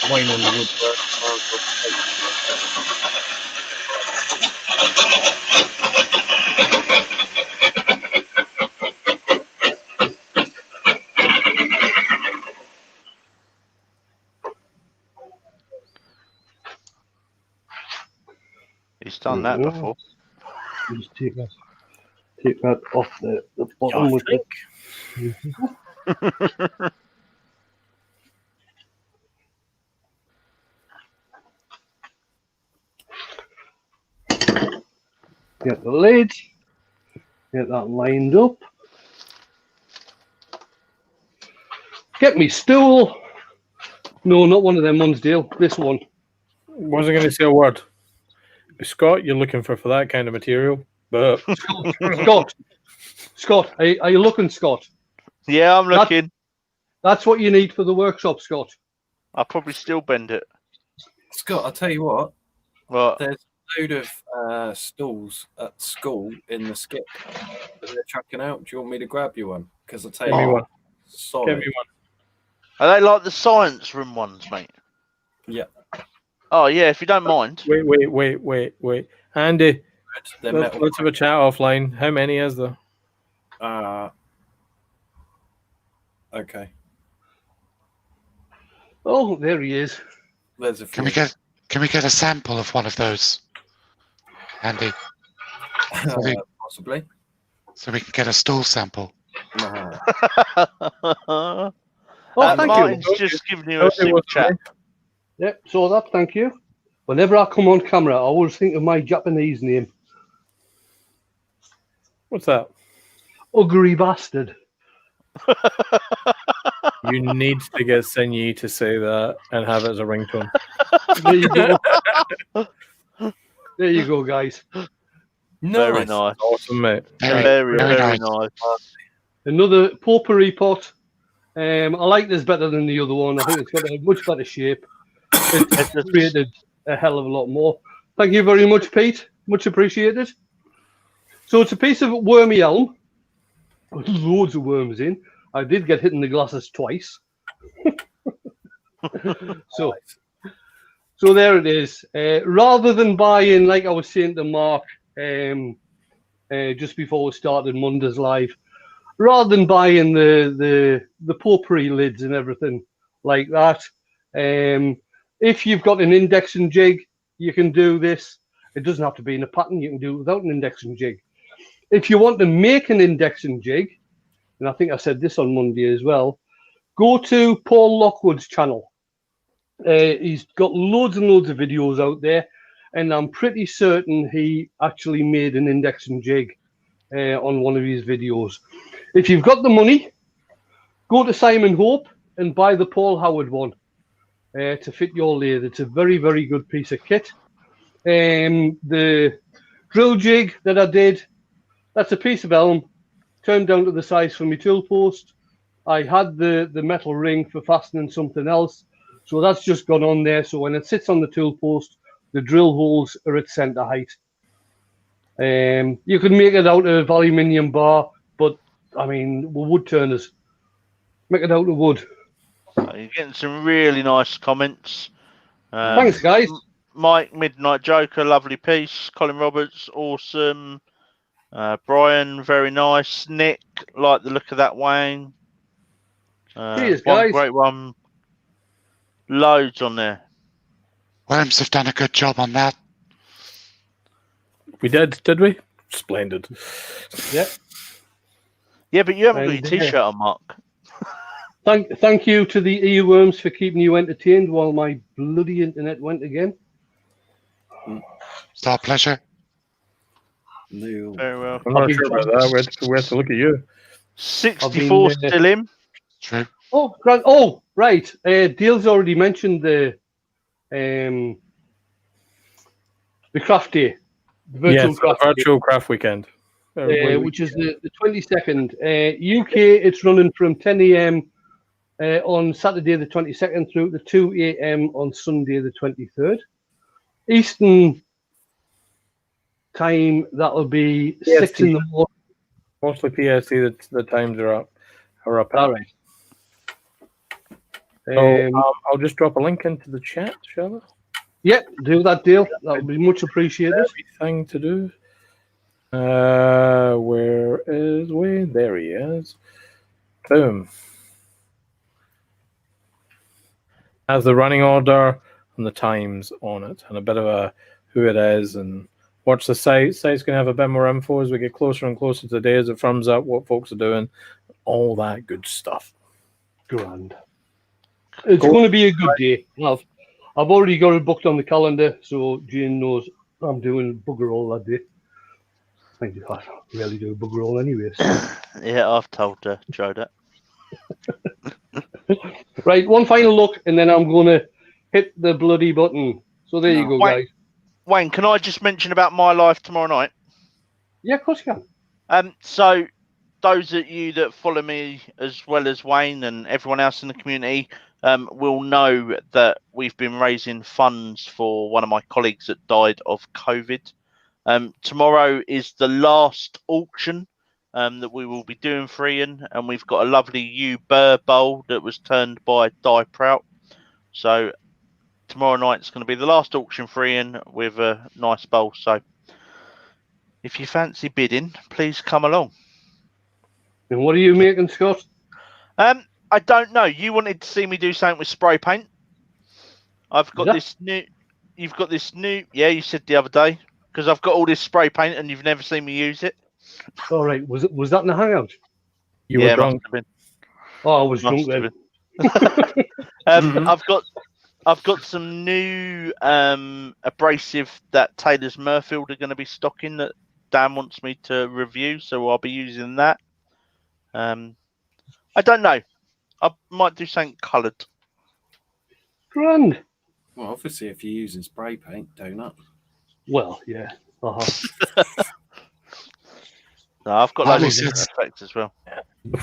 Wayne on the woodwork. He's done that before. Just take that off the bottom with it. Get the lid, Get that lined up. Get me stool. No, not one of them ones, Dale. This one. Wasn't going to say a word. Scott, you're looking for that kind of material, but Scott, are you looking, Scott? Yeah, I'm looking. That's what you need for the workshop, Scott. I'll probably still bend it. Scott, I'll tell you what. But There's a load of stools at school in the skip that they're chucking out. Do you want me to grab you one? Because I'll tell you Give me what. one. Solid. Give me one. are they like the science room ones, mate? Yeah. Oh yeah, if you don't mind. Wait. Andy, They're let's metal. have a chat offline. How many is there? Okay. Oh, there he is. There's a few. Can we get a sample of one of those, Andy? Possibly. So we can get a stool sample. No. Oh, thank Martin's you. just giving you a super chat. Yep, so that, thank you. Whenever I come on camera, I always think of my Japanese name. What's that? Ugly bastard. You need to get Senyi to say that and have it as a ringtone. There you go. There you go, guys. Very nice. Awesome, mate. Very nice. nice. Another Pot Pourri pot. I like this better than the other one. I think it's got a much better shape. It's created a hell of a lot more. Thank you very much, Pete. Much appreciated. So it's a piece of wormy elm with loads of worms in. I did get hit in the glasses twice. So there it is. Rather than buying, like I was saying to Mark just before we started Monday's live, rather than buying the Pot Pourri lids and everything like that, if you've got an indexing jig, you can do this. It doesn't have to be in a pattern. You can do it without an indexing jig. If you want to make an indexing jig, and I think I said this on Monday as well, go to Paul Lockwood's channel. He's got loads and loads of videos out there, and I'm pretty certain he actually made an indexing jig on one of his videos. If you've got the money, go to Simon Hope and buy the Paul Howard one to fit your lathe. It's a very, very good piece of kit. The drill jig that I did, that's a piece of elm turned down to the size for my tool post. I had the metal ring for fastening something else, so that's just gone on there. So when it sits on the tool post, the drill holes are at center height. You can make it out of aluminium bar, but I mean, we're wood turners. Make it out of wood. You're getting some really nice comments. Thanks, guys. Mike, Midnight Joker, lovely piece. Colin Roberts, awesome. Brian, very nice. Nick, like the look of that Wayne. Cheers, one guys. great one. Loads on there. Worms have done a good job on that. We did we? Splendid. Yeah. Yeah, but you haven't got And, your t-shirt on, Mark. Thank you to the earworms for keeping you entertained while my bloody internet went again. It's our pleasure. No. Very well. I'm not sure about that. We have to look at you. 64 still in. True. Oh, grand. Oh, right. Dale's already mentioned the craft day, the virtual Yes, craft virtual craft weekend. day, which is the 22nd. UK, it's running from 10 a.m. On Saturday the 22nd through to 2 a.m. on Sunday the 23rd. Eastern time, that'll be 6 in the morning. Mostly PST, the times are up. All right. So, I'll just drop a link into the chat, shall I? Yep, do that, Dale. That would be much appreciated. Thing to do. Where is Wayne? There he is. Boom. Has the running order and the times on it, and a bit of a who it is, and watch the site. Site's going to have a bit more info as we get closer and closer to the day, as it firms up what folks are doing, all that good stuff. Grand. It's going to be a good day. I've already got it booked on the calendar, so Jane knows I'm doing bugger all that day. I really do bug roll anyway. So. Yeah, I've told Joe that. Right, one final look, and then I'm going to hit the bloody button. So there you go, guys. Wayne, can I just mention about my life tomorrow night? Yeah, of course you can. So those of you that follow me as well as Wayne and everyone else in the community will know that we've been raising funds for one of my colleagues that died of COVID. Tomorrow is the last auction that we will be doing for Ian, and we've got a lovely Yew Burr bowl that was turned by Di Prout. So tomorrow night's going to be the last auction for Ian with a nice bowl. So if you fancy bidding, please come along. And what are you making, Scott? I don't know. You wanted to see me do something with spray paint. I've got this new. You've got this new. Yeah, you said the other day because I've got all this spray paint and you've never seen me use it. All right. Was that in the hangout? You were drunk. Oh, I was drunk then. I've got some new abrasive that Taylor's Murfield are going to be stocking that Dan wants me to review, so I'll be using that. I don't know. I might do something coloured. Grand. Well, obviously, if you're using spray paint, donut. Well, yeah. No, I've got loads of effects as well.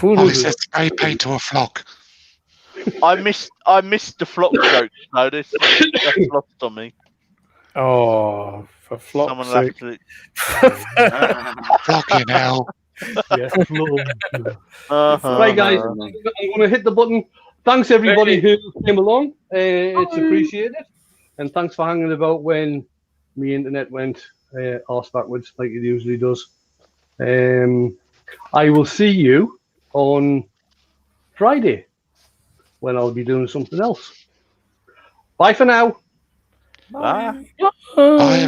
Ollie said spray paint or a flock. I missed the flock joke. No, that's lost on me. Oh, for flock's sake. Flocking hell. Yeah, right, guys, I'm going to hit the button. Thanks, everybody who came along. It's appreciated. And thanks for hanging about when my internet went arse backwards like it usually does. I will see you on Friday when I'll be doing something else. Bye for now. Bye. Bye.